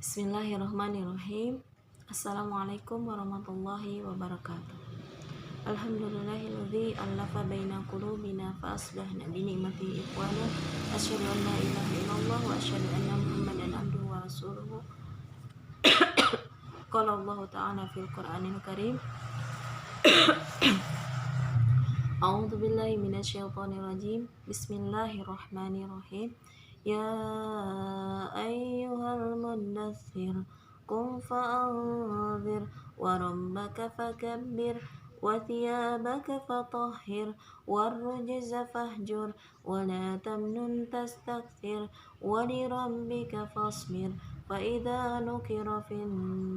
Bismillahirrahmanirrahim. Assalamualaikum warahmatullahi wabarakatuh. Alhamdulillahilladzi allafa baina qulubina fa asbahna bi ni'matihi ikhwana. Asyhadu an la ilaha illallah wa asyhadu anna Muhammadan abduhu wa rasuluhu. Qala Allah ta'ala fil Qur'anil Karim. A'udzu billahi minasyaitonir rajim. Bismillahirrahmanirrahim. Ya ayyuhal muddatsir qum fa'anzir wa rabbaka fakabbir wa thiyabaka fatahhir warrujza fahjur wa la tamnun tastakthir wa li rabbika fasbir fa idza nukira fin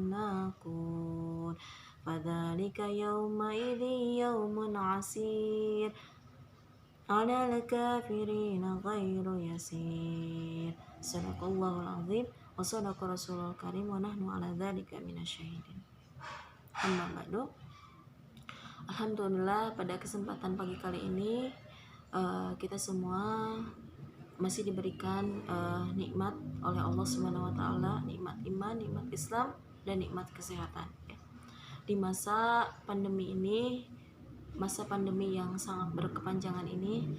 naqur fadzalika yawma idzi yawmun asir ala al-kafirina ghairu yasir. Sadaqallahul azim wa sadaqa rasulul karim wa nahnu ala dzalika minasyahidin. Amma ba'du. Alhamdulillah, pada kesempatan pagi kali ini kita semua masih diberikan nikmat oleh Allah Subhanahu wa taala, nikmat iman, nikmat Islam, dan nikmat kesehatan. Di masa pandemi ini, masa pandemi yang sangat berkepanjangan ini,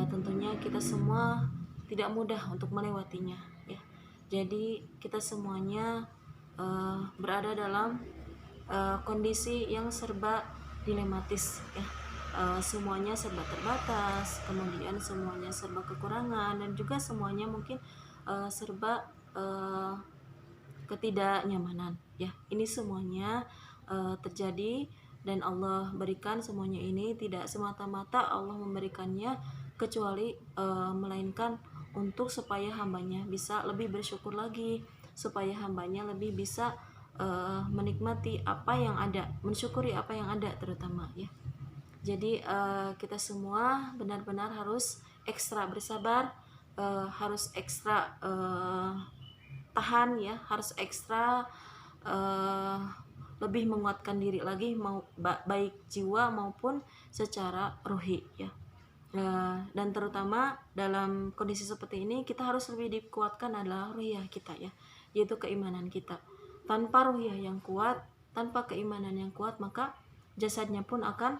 tentunya kita semua tidak mudah untuk melewatinya, ya. Jadi kita semuanya berada dalam kondisi yang serba dilematis, ya. Semuanya serba terbatas, kemudian semuanya serba kekurangan, dan juga semuanya mungkin serba ketidaknyamanan, ya. Ini semuanya terjadi, dan Allah berikan semuanya ini tidak semata-mata Allah memberikannya kecuali melainkan untuk supaya hambanya bisa lebih bersyukur lagi, supaya hambanya lebih bisa menikmati apa yang ada, mensyukuri apa yang ada terutama, ya. Jadi kita semua benar-benar harus ekstra bersabar, harus ekstra tahan, ya, harus ekstra lebih menguatkan diri lagi, mau baik jiwa maupun secara ruhi, ya. Dan terutama dalam kondisi seperti ini kita harus lebih dikuatkan adalah ruhiyah kita, ya, yaitu keimanan kita. Tanpa ruhiyah yang kuat, tanpa keimanan yang kuat, maka jasadnya pun akan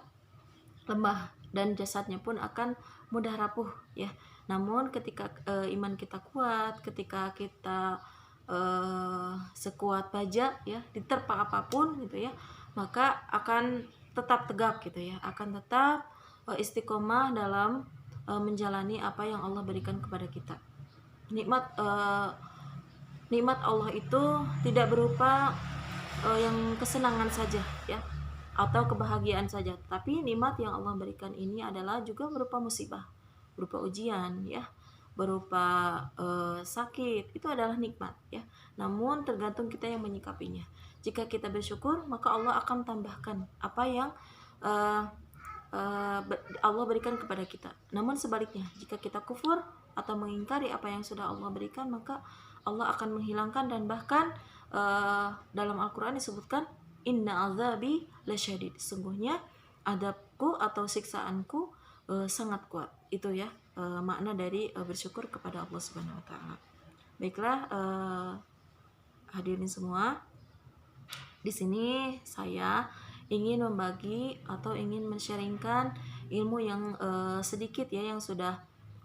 lemah dan jasadnya pun akan mudah rapuh, ya. Namun ketika iman kita kuat, ketika kita sekuat baja, ya, diterpa apapun gitu, ya, maka akan tetap tegak gitu, ya, akan tetap istiqomah dalam menjalani apa yang Allah berikan kepada kita. Nikmat Allah itu tidak berupa yang kesenangan saja, ya, atau kebahagiaan saja, tapi nikmat yang Allah berikan ini adalah juga berupa musibah, berupa ujian, ya, berupa sakit. Itu adalah nikmat, ya. Namun tergantung kita yang menyikapinya. Jika kita bersyukur, maka Allah akan tambahkan apa yang Allah berikan kepada kita. Namun sebaliknya, jika kita kufur atau mengingkari apa yang sudah Allah berikan, maka Allah akan menghilangkan, dan bahkan dalam Al-Quran disebutkan inna azabi lasyadid, sungguhnya adabku atau siksaanku sangat kuat. Itu, ya, makna dari bersyukur kepada Allah Subhanahu wa taala. Baiklah, hadirin semua, di sini saya ingin membagi atau ingin men-sharingkan ilmu yang sedikit, ya,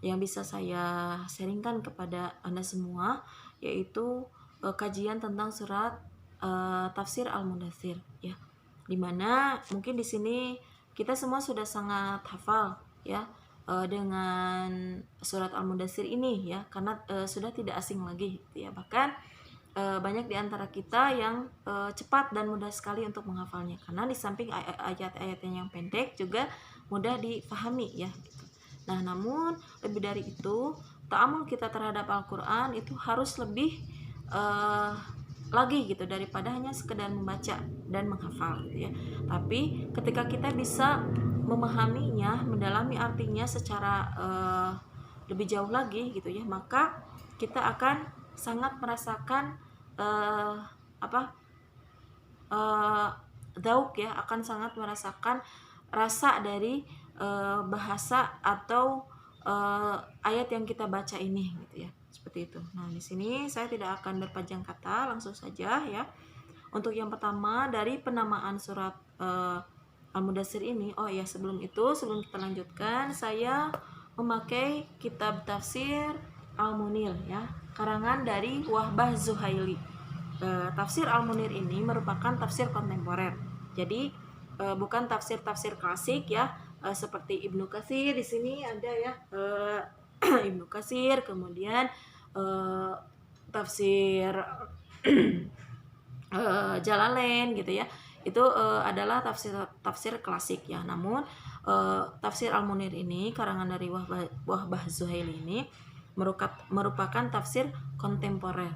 yang bisa saya sharingkan kepada Anda semua, yaitu kajian tentang surat tafsir Al-Mudatsir, ya. Dimana mungkin di sini kita semua sudah sangat hafal, ya, dengan surat Al-Mudatsir ini, ya, karena sudah tidak asing lagi, ya. Bahkan banyak di antara kita yang cepat dan mudah sekali untuk menghafalnya, karena di samping ayat-ayatnya yang pendek juga mudah difahami, ya, gitu. Nah, namun lebih dari itu, ta'amul kita terhadap Al-Quran itu harus lebih lagi gitu, daripada hanya sekedar membaca dan menghafal, gitu, ya. Tapi ketika kita bisa memahaminya, mendalami artinya secara lebih jauh lagi, gitu, ya, maka kita akan sangat merasakan dauk, ya, akan sangat merasakan rasa dari bahasa atau ayat yang kita baca ini, gitu, ya. seperti itu. Nah, di sini saya tidak akan berpanjang kata, langsung saja ya. Untuk yang pertama dari penamaan surat Al-Mudaththir ini, oh ya sebelum kita lanjutkan, saya memakai kitab tafsir Al-Munir ya, karangan dari Wahbah Zuhaili. Tafsir Al-Munir ini merupakan tafsir kontemporer. Jadi bukan tafsir-tafsir klasik ya, seperti Ibnu Katsir. Di sini ada ya Ibnu Katsir, kemudian tafsir Jalalain gitu ya. Itu adalah tafsir klasik ya. Namun tafsir Al-Munir ini karangan dari Wahbah Zuhaili ini merupakan tafsir kontemporer.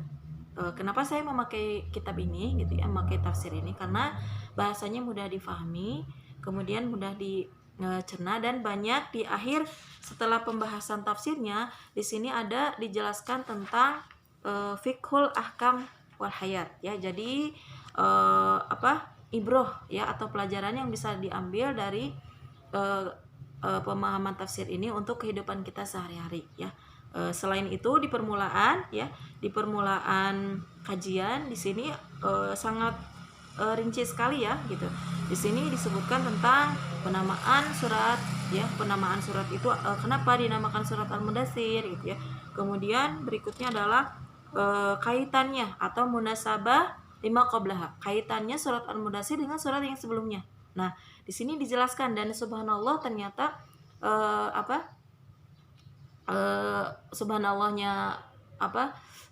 Kenapa saya memakai kitab ini gitu ya, memakai tafsir ini, karena bahasanya mudah difahami, kemudian mudah dicerna, dan banyak di akhir setelah pembahasan tafsirnya di sini ada dijelaskan tentang fiqhul ahkam wal hayat ya. Jadi ibroh ya, atau pelajaran yang bisa diambil dari pemahaman tafsir ini untuk kehidupan kita sehari-hari ya. Selain itu di permulaan kajian di sini sangat rinci sekali ya gitu. Di sini disebutkan tentang penamaan surat ya, penamaan surat itu kenapa dinamakan surat Al-Mudaththir gitu ya. Kemudian berikutnya adalah kaitannya atau munasabah lima qablaha, kaitannya surat Al-Mudaththir dengan surat yang sebelumnya. Nah, di sini dijelaskan, dan subhanallah ternyata subhanallahnya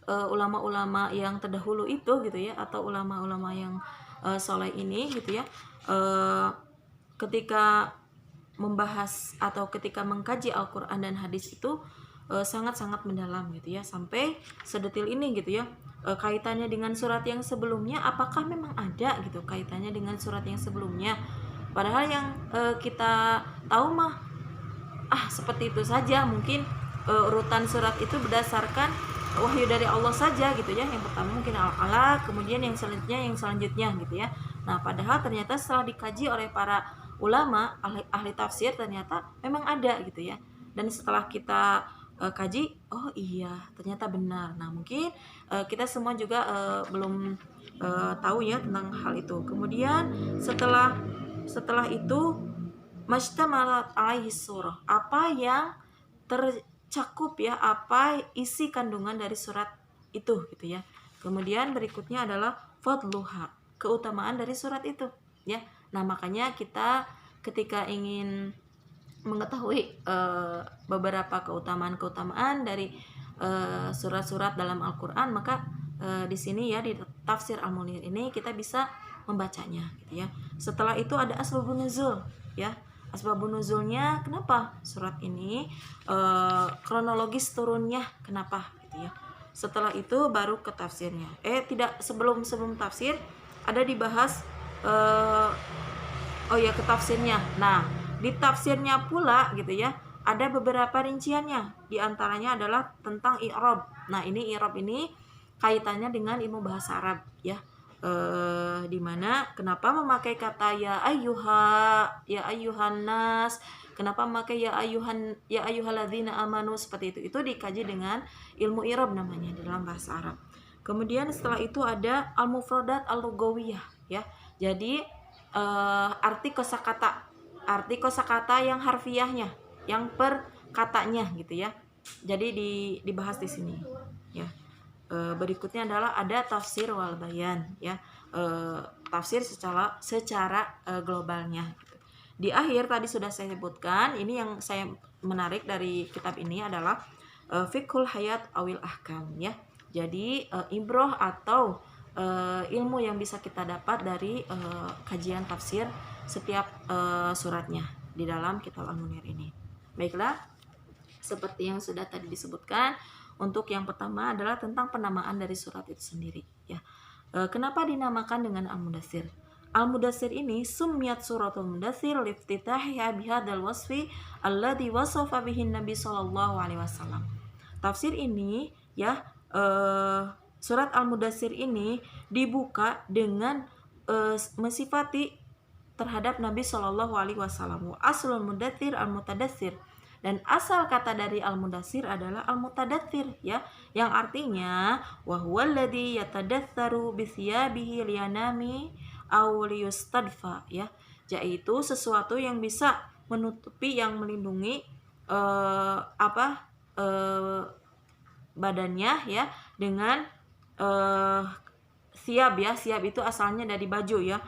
ulama-ulama yang terdahulu itu gitu ya, atau ulama-ulama yang soleh ini gitu ya, ketika membahas atau ketika mengkaji Al-Quran dan hadis itu sangat-sangat mendalam gitu ya, sampai sedetil ini gitu ya. Kaitannya dengan surat yang sebelumnya, apakah memang ada gitu kaitannya dengan surat yang sebelumnya, padahal yang kita tahu mah seperti itu saja. Mungkin urutan surat itu berdasarkan wahyu dari Allah saja gitu ya. Yang pertama mungkin Al-Alaq, kemudian yang selanjutnya gitu ya. Nah, padahal ternyata setelah dikaji oleh para ulama ahli tafsir, ternyata memang ada gitu ya. Dan setelah kita kaji, oh iya ternyata benar. Nah, mungkin kita semua juga belum tahu ya tentang hal itu. Kemudian setelah itu mashtamalat alaihi surah, apa yang tercakup ya, apa isi kandungan dari surat itu gitu ya. Kemudian berikutnya adalah fadluha, keutamaan dari surat itu ya. Nah, makanya kita ketika ingin mengetahui beberapa keutamaan dari surat-surat dalam Al-Quran, maka di sini ya, di tafsir Al-Munir ini kita bisa membacanya gitu ya. Setelah itu ada asbabun nuzul ya. Asbabun nuzulnya, kenapa surat ini, kronologis turunnya kenapa gitu ya. Setelah itu baru ke tafsirnya. Sebelum tafsir ada dibahas ke tafsirnya. Nah, di tafsirnya pula gitu ya, ada beberapa rinciannya. Di antaranya adalah tentang i'rab. Nah, ini i'rab ini kaitannya dengan ilmu bahasa Arab ya. Dimana kenapa memakai kata ya ayyuhan nas, kenapa memakai ya ayyuhalladzina amanu, seperti itu dikaji dengan ilmu i'rab namanya di dalam bahasa Arab. Kemudian setelah itu ada al-mufradat al-lughawiyah ya. Jadi arti kosakata yang harfiahnya, yang per katanya gitu ya. Jadi dibahas di sini ya. Berikutnya adalah ada tafsir wal bayan ya, tafsir secara globalnya gitu. Di akhir tadi sudah saya sebutkan, ini yang saya menarik dari kitab ini adalah fiqhul hayat awil ahkam ya. Jadi ibroh atau ilmu yang bisa kita dapat dari kajian tafsir setiap suratnya di dalam kitab Al-Munir ini. Baiklah, seperti yang sudah tadi disebutkan, untuk yang pertama adalah tentang penamaan dari surat itu sendiri ya. Kenapa dinamakan dengan Al-Mudaththir? Al-Mudaththir ini summiyat suratul Mudaththir liftitahiha bihadzal wasfi alladzi wasafa bihi Nabi sallallahu alaihi wasallam. Tafsir ini ya, surat Al-Mudaththir ini dibuka dengan mensifati terhadap Nabi sallallahu alaihi wasallam. Aslul Mudaththir al-Mutadaththir. Dan asal kata dari al-mudaththir adalah al-mutadaththir ya, yang artinya wa huwallazi yatadatsaru bi thiyabihi liyanami aw liyustadfa ya, yaitu sesuatu yang bisa menutupi, yang melindungi badannya ya dengan siap ya. Siap itu asalnya dari baju ya,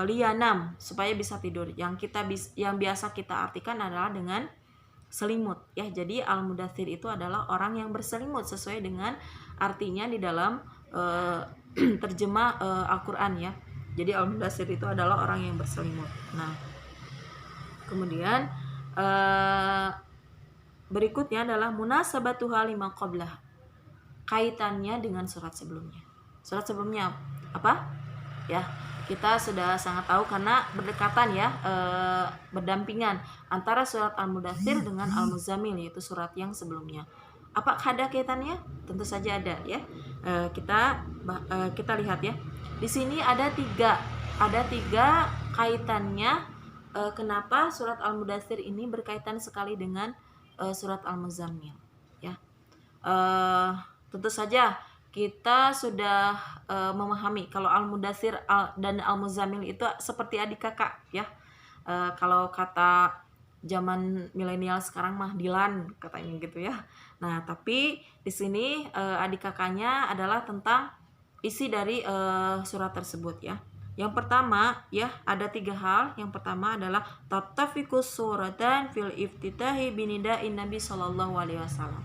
lianam, supaya bisa tidur. Yang biasa kita artikan adalah dengan selimut ya. Jadi al-mudaththir itu adalah orang yang berselimut sesuai dengan artinya di dalam terjemah Al-Qur'an ya. Jadi al-mudaththir itu adalah orang yang berselimut. Nah, kemudian berikutnya adalah munasabatuha lima qablah, kaitannya dengan surat sebelumnya. Surat sebelumnya apa? Ya, kita sudah sangat tahu karena berdekatan ya, berdampingan antara surat Al-Mudaththir dengan Al-Muzammil, yaitu surat yang sebelumnya. Apakah ada kaitannya? Tentu saja ada ya. Kita lihat ya. Di sini ada tiga kaitannya. Kenapa surat Al-Mudaththir ini berkaitan sekali dengan surat Al-Muzammil ya. Tentu saja kita sudah memahami kalau Al-Mudaththir dan Al-Muzammil itu seperti adik kakak ya. Kalau kata zaman milenial sekarang mah Dilan katanya gitu ya. Nah, tapi di sini adik kakaknya adalah tentang isi dari surat tersebut ya. Yang pertama ya, ada tiga hal. Yang pertama adalah tattafiqus suratan fil iftitahi binida'in Nabi sallallahu alaihi wasallam.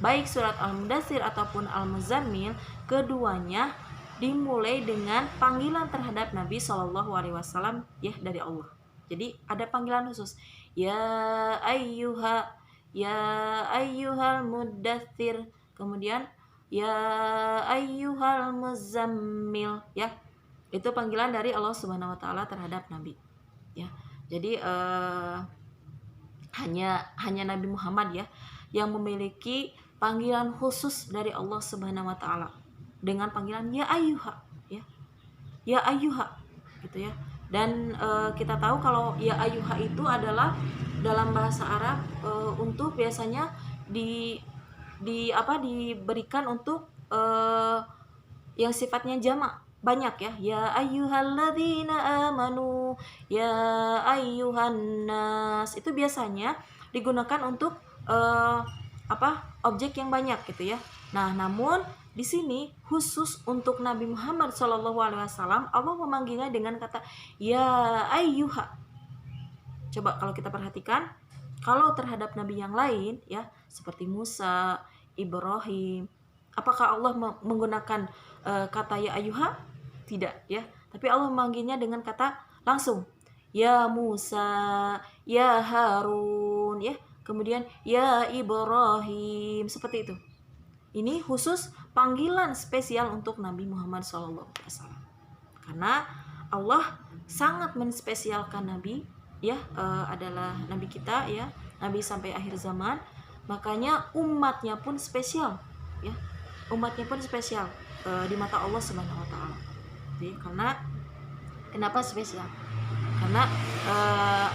Baik surat Al-Mudaththir ataupun Al-Muzammil, keduanya dimulai dengan panggilan terhadap Nabi Shallallahu Alaihi Wasallam ya dari Allah. Jadi ada panggilan khusus, ya ayyuhal mudaththir, kemudian ya ayyuhal muzammil ya. Itu panggilan dari Allah Subhanahu Wa Taala terhadap Nabi ya. Jadi hanya Nabi Muhammad ya yang memiliki panggilan khusus dari Allah Subhanahu wa taala dengan panggilan ya ayyuha ya. Ya ayyuha gitu ya. Dan kita tahu kalau ya ayyuha itu adalah dalam bahasa Arab untuk biasanya diberikan untuk yang sifatnya jamak banyak ya. Ya ayyuhalladzina amanu, ya ayyuhan nas, itu biasanya digunakan untuk objek yang banyak gitu ya. Nah, namun di sini khusus untuk Nabi Muhammad SAW, Allah memanggilnya dengan kata ya ayyuha. Coba kalau kita perhatikan, kalau terhadap nabi yang lain ya, seperti Musa, Ibrahim, apakah Allah menggunakan kata ya ayyuha? Tidak ya. Tapi Allah memanggilnya dengan kata langsung ya Musa, ya Harun ya. Kemudian ya Ibrahim, seperti itu. Ini khusus panggilan spesial untuk Nabi Muhammad SAW. Karena Allah sangat menspesialkan Nabi ya, adalah Nabi kita ya, Nabi sampai akhir zaman. Makanya umatnya pun spesial ya. Umatnya pun spesial di mata Allah Subhanahu wa taala. Jadi karena kenapa spesial? Karena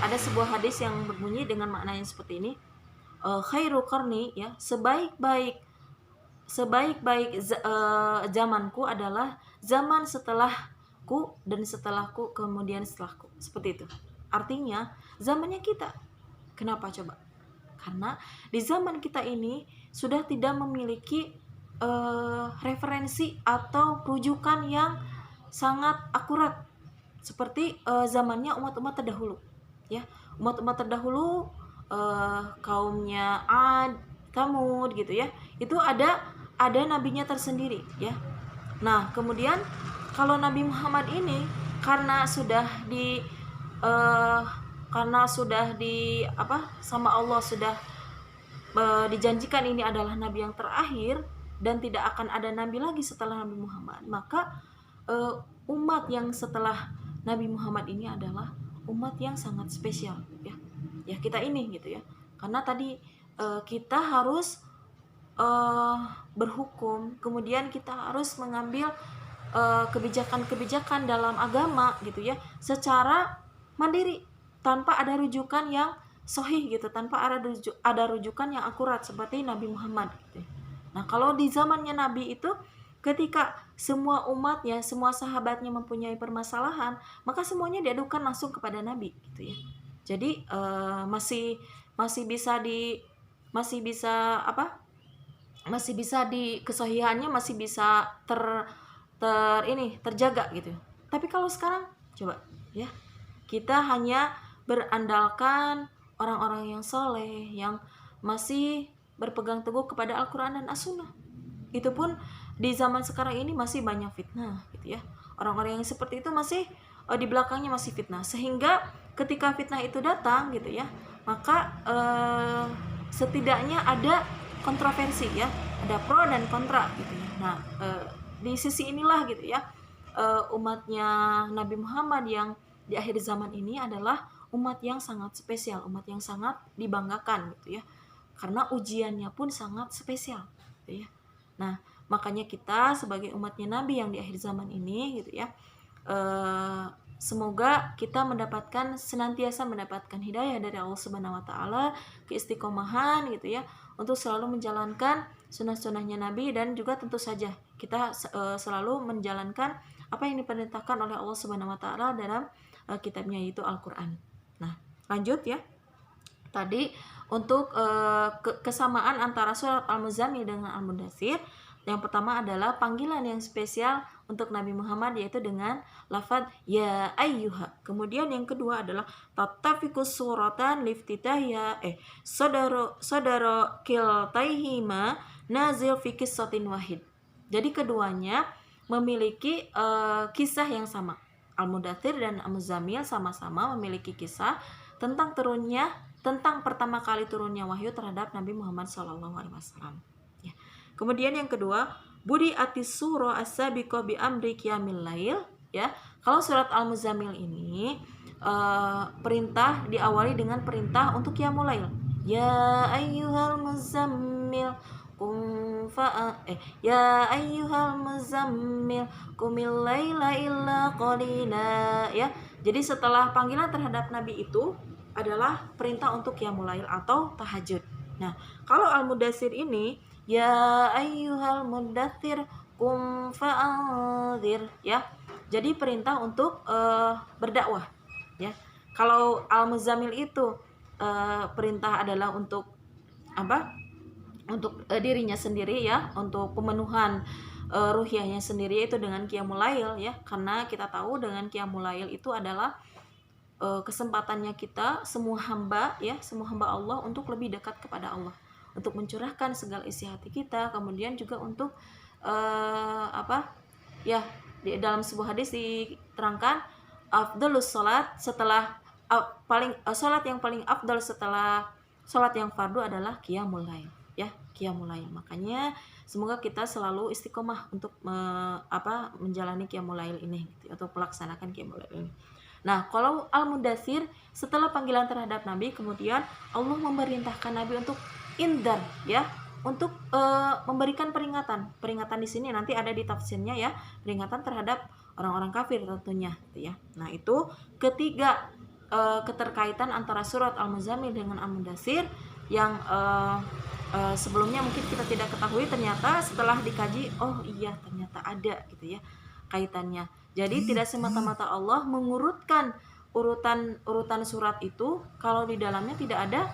ada sebuah hadis yang berbunyi dengan makna yang seperti ini, khairu qarni ya, sebaik-baik zamanku adalah zaman setelahku dan setelahku kemudian setelahku, seperti itu. Artinya zamannya kita. Kenapa coba? Karena di zaman kita ini sudah tidak memiliki referensi atau rujukan yang sangat akurat seperti zamannya umat-umat terdahulu ya. Umat-umat terdahulu kaumnya Ad, Tsamud gitu ya, itu ada nabinya tersendiri ya. Nah, kemudian kalau Nabi Muhammad ini karena sudah sama Allah sudah dijanjikan ini adalah nabi yang terakhir dan tidak akan ada nabi lagi setelah Nabi Muhammad, maka umat yang setelah Nabi Muhammad ini adalah umat yang sangat spesial ya. Ya kita ini gitu ya. Karena tadi kita harus berhukum, kemudian kita harus mengambil kebijakan-kebijakan dalam agama gitu ya, secara mandiri tanpa ada rujukan yang sahih gitu, tanpa ada rujukan yang akurat seperti Nabi Muhammad gitu. Nah, kalau di zamannya Nabi itu, ketika semua umatnya, semua sahabatnya mempunyai permasalahan, maka semuanya diadukan langsung kepada Nabi gitu ya. Jadi masih masih bisa di masih bisa apa? Masih bisa di kesahihannya masih bisa terjaga gitu. Tapi kalau sekarang coba ya, kita hanya berandalkan orang-orang yang soleh, yang masih berpegang teguh kepada Al-Quran dan As-Sunnah. Itu pun di zaman sekarang ini masih banyak fitnah gitu ya. Orang-orang yang seperti itu masih di belakangnya masih fitnah, sehingga ketika fitnah itu datang gitu ya, maka setidaknya ada kontroversi ya, ada pro dan kontra gitu ya. Nah, di sisi inilah gitu ya, umatnya Nabi Muhammad yang di akhir zaman ini adalah umat yang sangat spesial, umat yang sangat dibanggakan gitu ya, karena ujiannya pun sangat spesial gitu ya. Nah, makanya kita sebagai umatnya Nabi yang di akhir zaman ini gitu ya, semoga kita senantiasa mendapatkan hidayah dari Allah Subhanahu wa taala, keistiqomahan gitu ya, untuk selalu menjalankan sunnah-sunnahnya Nabi, dan juga tentu saja kita selalu menjalankan apa yang diperintahkan oleh Allah Subhanahu wa taala dalam kitabnya, yaitu Al-Qur'an. Nah, lanjut ya. Tadi untuk kesamaan antara surat Al-Muzammil dengan Al-Mudaththir, yang pertama adalah panggilan yang spesial untuk Nabi Muhammad, yaitu dengan lafaz ya ayyuha. Kemudian yang kedua adalah tattafiqus suratan liftitahya sadara kiltaihima nazil fi qissatin wahid. Jadi keduanya memiliki kisah yang sama. Al-Mudaththir dan Al-Muzammil sama-sama memiliki kisah tentang pertama kali turunnya wahyu terhadap Nabi Muhammad SAW. Ya. Kemudian yang kedua, budi atis surah as-sabiqah bi amri qiyamil lail. Ya, kalau surat Al-Muzammil ini perintah diawali dengan perintah untuk qiyamul lail. Ya ayyuhal muzammil ya ayyuhal muzammil qumil laila illa qalila. Ya, jadi setelah panggilan terhadap Nabi itu adalah perintah untuk qiyamul lail atau tahajud. Nah, kalau Al-Mudaththir ini ya ayyuhal mudaththir qum fa'anzir ya. Jadi perintah untuk berdakwah ya. Kalau Al-Muzammil itu perintah adalah untuk apa? Untuk dirinya sendiri ya, untuk pemenuhan ruhiyahnya sendiri, itu dengan qiyamul lail ya. Karena kita tahu dengan qiyamul lail itu adalah kesempatannya kita semua hamba Allah untuk lebih dekat kepada Allah, untuk mencurahkan segala isi hati kita, kemudian juga untuk di dalam sebuah hadis diterangkan afdalus salat setelah salat yang paling afdal setelah salat yang fardu adalah qiyamul lail ya, qiyamul lail. Makanya semoga kita selalu istiqomah untuk menjalani qiyamul lail ini gitu, untuk melaksanakan qiyamul lail ini. Nah, kalau Al-Mudaththir setelah panggilan terhadap Nabi, kemudian Allah memerintahkan Nabi untuk indar ya, untuk memberikan peringatan. Peringatan di sini nanti ada di tafsirnya ya, peringatan terhadap orang-orang kafir tentunya gitu ya. Nah, itu ketiga keterkaitan antara surat Al-Muzammil dengan Al-Mudaththir yang sebelumnya mungkin kita tidak ketahui, ternyata setelah dikaji, oh iya ternyata ada gitu ya kaitannya. Jadi tidak semata-mata Allah mengurutkan urutan surat itu kalau di dalamnya tidak ada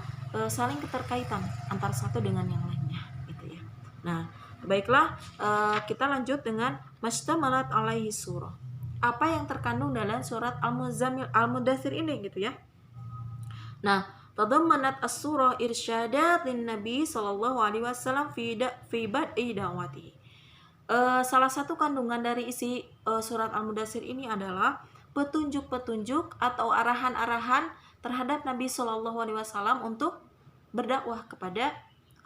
saling keterkaitan antara satu dengan yang lainnya gitu ya. Nah, baiklah, kita lanjut dengan mastamalat alaihi surah. Apa yang terkandung dalam surat Al-Muzammil Al-Mudaththir ini gitu ya. Nah, tadammanat as-surah irsyadat lin Nabi sallallahu alaihi wasallam fi bad'i da'watihi. Salah satu kandungan dari isi surat Al-Mudaththir ini adalah petunjuk-petunjuk atau arahan-arahan terhadap Nabi Shallallahu Alaihi Wasallam untuk berdakwah kepada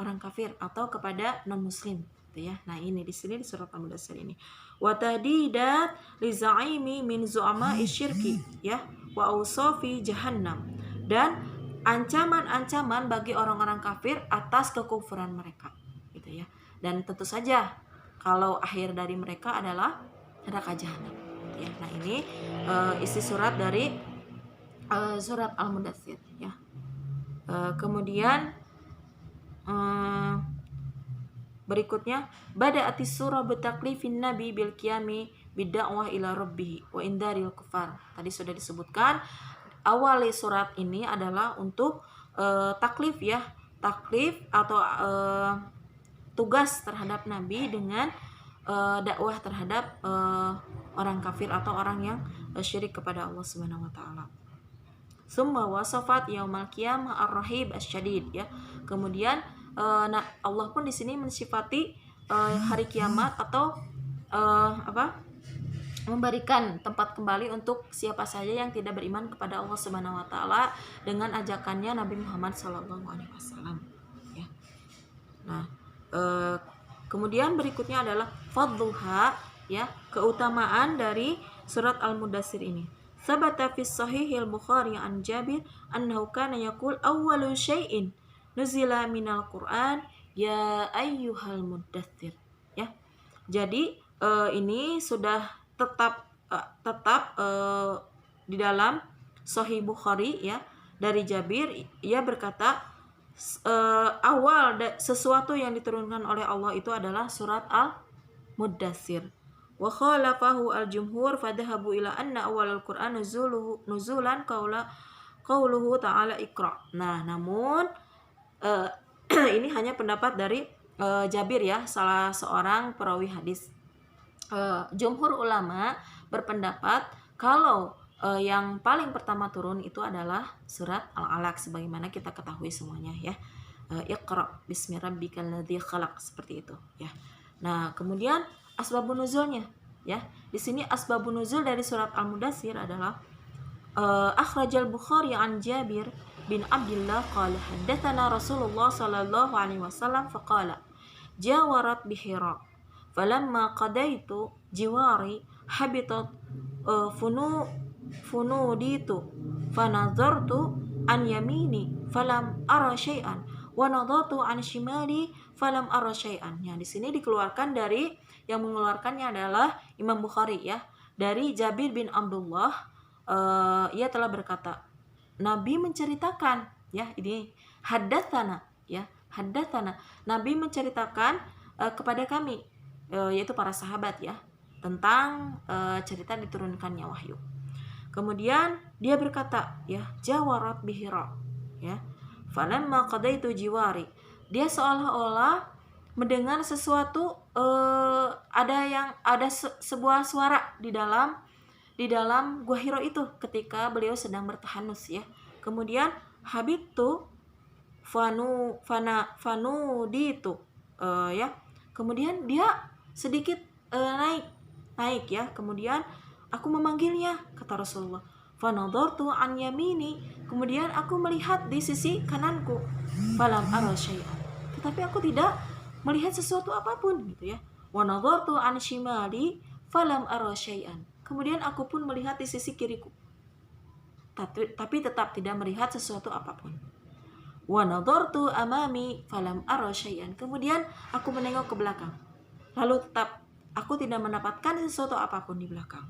orang kafir atau kepada non Muslim, gitu ya. Nah, ini di sini di surat Al-Mudaththir ini. Wa tadidat li za'imi min zu'ama isyirki ya wa awsafi jahannam, dan ancaman-ancaman bagi orang-orang kafir atas kekufuran mereka, gitu ya. Dan tentu saja kalau akhir dari mereka adalah neraka jahanam ya. Nah, ini isi surat dari surat Al-Mudaththir ya. Kemudian berikutnya bada'atis surah bitaklifin nabi bil qiyami bidda'wah ila rabbih wa indaril kufar. Tadi sudah disebutkan awali surat ini adalah untuk taklif ya, taklif atau tugas terhadap nabi dengan dakwah terhadap orang kafir atau orang yang syirik kepada Allah Subhanahu wa taala. Summa wasafat yaumal qiyamah ar-rahib asyadid ya. Kemudian Allah pun di sini mensifati hari kiamat atau memberikan tempat kembali untuk siapa saja yang tidak beriman kepada Allah Subhanahu wa taala dengan ajakannya Nabi Muhammad sallallahu alaihi wasallam ya. Nah, kemudian berikutnya adalah fadluha ya, keutamaan dari surat Al-Mudaththir ini. Sabata fi sahihil Bukhari an Jabir annahu kana yaqul awwalu syai'in nuzila minal Qur'an ya ayyuhal mudaththir ya. Jadi ini sudah tetap di dalam Sahih Bukhari ya, dari Jabir, ia berkata awal sesuatu yang diturunkan oleh Allah itu adalah surat Al-Mudaththir. Wa khalafahu al-jumhur fadhahabu ila anna awal al-Qur'an nuzulan qauluhu ta'ala Iqra. Nah, namun ini hanya pendapat dari Jabir ya, salah seorang perawi hadis. Jumhur ulama berpendapat kalau yang paling pertama turun itu adalah surat Al-Alaq sebagaimana kita ketahui semuanya ya. Iqra bismi rabbikal ladzi khalaq, seperti itu ya. Nah, kemudian asbabun nuzulnya ya. Di sini asbabun nuzul dari surat Al-Mudaththir adalah akhrajal Bukhari an Jabir bin Abdullah qala haddatsana Rasulullah sallallahu alaihi wasallam faqala jawarat bihira falamma qadaitu jiwari habitat funuditu fanazartu an yamini falam ara syai'an wa nadatu an shimali falam ara syai'an. Ya, di sini dikeluarkan dari, yang mengeluarkannya adalah Imam Bukhari ya, dari Jabir bin Abdullah. Ia telah berkata, Nabi menceritakan ya, ini haddatsana ya, haddatsana, Nabi menceritakan kepada kami, yaitu para sahabat ya, tentang cerita diturunkannya wahyu. Kemudian dia berkata ya, jawarat bihira ya, falamma qadaitu jiwari, dia seolah-olah mendengar sesuatu, ada sebuah suara di dalam gua Hira itu ketika beliau sedang bertahanus ya. Kemudian habitu fanuditu ya. Kemudian dia sedikit naik ya. Kemudian aku memanggilnya, kata Rasulullah. Fanadhartu an yamini, kemudian aku melihat di sisi kananku. Falam ara syai'an, tetapi aku tidak melihat sesuatu apapun gitu ya. Wa nadhartu an shimali falam ara syai'an, kemudian aku pun melihat di sisi kiriku, tapi tetap tidak melihat sesuatu apapun. Wa nadhartu amami falam ara syai'an, kemudian aku menengok ke belakang, lalu tetap aku tidak mendapatkan sesuatu apapun di belakang.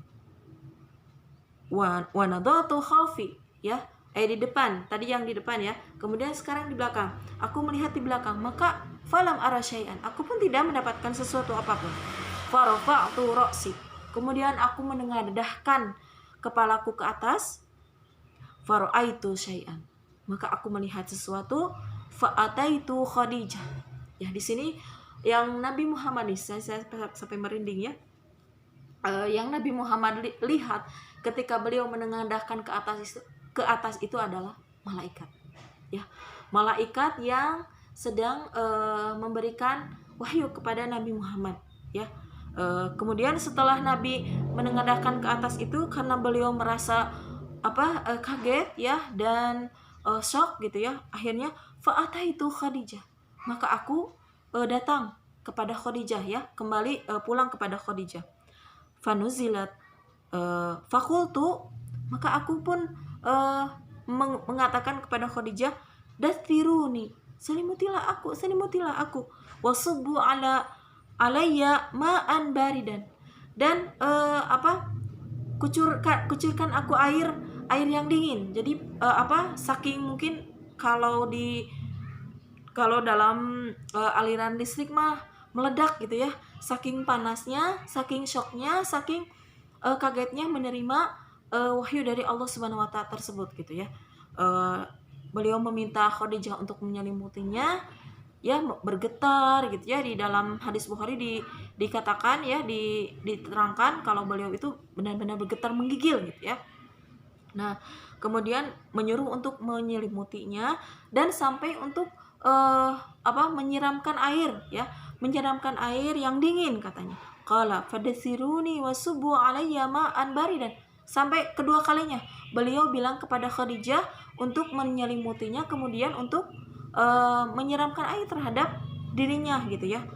Wa nadhartu khalfi ya, di depan, tadi yang di depan ya, kemudian sekarang di belakang, aku melihat di belakang, maka falam ara syai'an, aku pun tidak mendapatkan sesuatu apapun. Farafa'tu ra'si, kemudian aku menengadahkan kepalaku ke atas. Fara'aitu syai'an, maka aku melihat sesuatu. Fa'ataitu Khadijah. Ya, di sini yang Nabi Muhammad, saya sampai merinding ya. Yang Nabi Muhammad lihat ketika beliau menengadahkan ke atas itu adalah malaikat. Ya, malaikat yang sedang memberikan wahyu kepada Nabi Muhammad ya. Kemudian setelah Nabi menengadahkan ke atas itu, karena beliau merasa kaget ya, dan shock gitu ya, akhirnya fa'ataitu Khadijah, maka aku datang kepada Khadijah ya, kembali pulang kepada Khadijah. Fanuzilat fakultu, maka aku pun mengatakan kepada Khadijah, dathiruni, selimutilah aku, wasubbu alayya ma'an baridan, dan kucurkan aku air yang dingin. Jadi saking mungkin kalau dalam aliran listrik mah meledak gitu ya, saking panasnya, saking shocknya, saking kagetnya menerima wahyu dari Allah Subhanahu wa taala tersebut gitu ya. Beliau meminta Khadijah untuk menyelimutinya, ya bergetar gitu ya. Di dalam hadis Bukhari dikatakan ya, diterangkan kalau beliau itu benar-benar bergetar menggigil gitu ya. Nah, kemudian menyuruh untuk menyelimutinya dan sampai untuk menyiramkan air ya, menyiramkan air yang dingin katanya. Qala fadasiruni wasubu alayya ma'an baridan. Sampai kedua kalinya beliau bilang kepada Khadijah untuk menyelimutinya, kemudian untuk menyiramkan air terhadap dirinya gitu ya.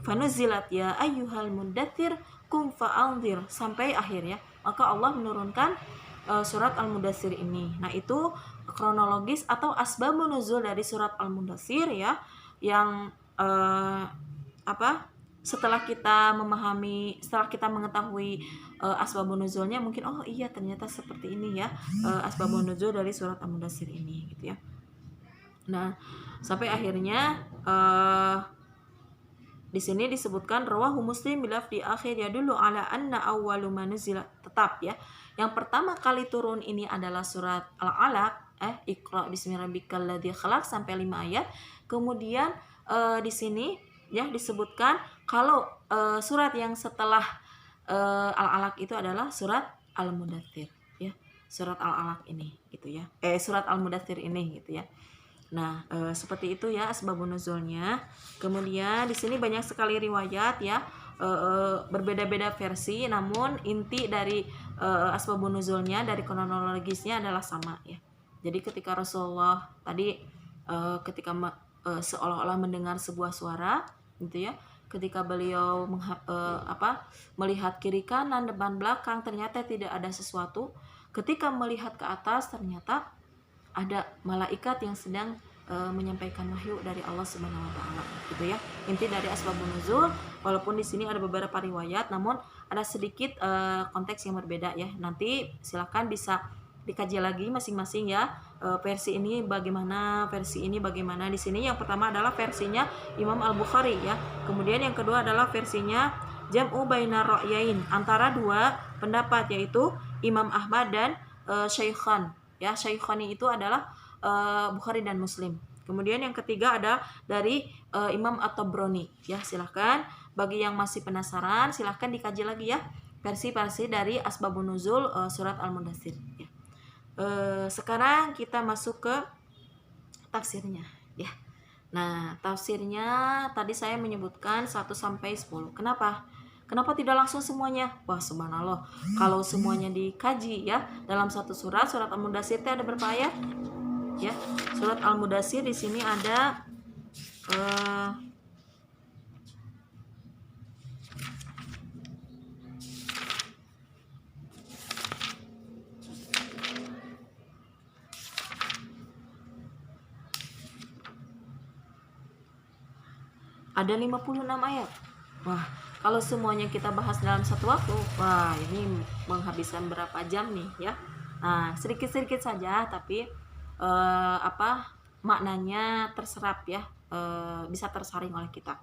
Fanuzilat ya ayyuhal mudaththir kum fa'anzir, sampai akhir ya. Maka Allah menurunkan surat Al-Mudaththir ini. Nah, itu kronologis atau asbabun nuzul dari surat Al-Mudaththir ya, yang setelah kita mengetahui asbabun nuzulnya, mungkin oh iya ternyata seperti ini ya asbabun nuzul dari surat Al-Mudaththir ini gitu ya. Nah, sampai akhirnya di sini disebutkan rawahu Muslim bilafdi akhir yadullu ala anna awwalu ma nuzila, tetap ya. Yang pertama kali turun ini adalah surat Al-Alaq, Iqra bismi rabbikal ladzi khalaq, sampai 5 ayat. Kemudian di sini ya disebutkan kalau surat yang setelah Al-Alaq itu adalah surat Al-Mudaththir ya. Surat Al-Alaq ini gitu ya. Surat Al-Mudaththir ini gitu ya. Nah, seperti itu ya asbabun nuzulnya. Kemudian di sini banyak sekali riwayat ya, berbeda-beda versi, namun inti dari asbabun nuzulnya, dari kronologisnya adalah sama ya. Jadi ketika Rasulullah tadi ketika seolah-olah mendengar sebuah suara gitu ya, ketika beliau melihat kiri kanan depan belakang ternyata tidak ada sesuatu. Ketika melihat ke atas ternyata ada malaikat yang sedang menyampaikan wahyu dari Allah Subhanahu wa taala gitu ya. Inti dari asbabun nuzul, walaupun di sini ada beberapa riwayat namun ada sedikit konteks yang berbeda ya. Nanti silakan bisa dikaji lagi masing-masing ya, versi ini bagaimana, versi ini bagaimana. Di sini yang pertama adalah versinya Imam Al-Bukhari ya. Kemudian yang kedua adalah versinya Jam'u bainar ra'yain, antara dua pendapat, yaitu Imam Ahmad dan Syaikhan ya. Syaikhani itu adalah Bukhari dan Muslim. Kemudian yang ketiga ada dari Imam At-Tabrani ya. Silahkan bagi yang masih penasaran silahkan dikaji lagi ya versi-versi dari asbabun nuzul surat Al-Mudaththir ya. Sekarang kita masuk ke tafsirnya ya. Nah, tafsirnya tadi saya menyebutkan 1 sampai 10. Kenapa tidak langsung semuanya? Wah, subhanallah. Kalau semuanya dikaji ya dalam satu surat Al-Mudaththir ada berapa ayat? Ya, surat Al-Mudaththir di sini ada ada 56 ayat. Wah, kalau semuanya kita bahas dalam satu waktu, wah ini menghabiskan berapa jam nih ya. Nah, sedikit-sedikit saja tapi maknanya terserap ya, bisa tersaring oleh kita.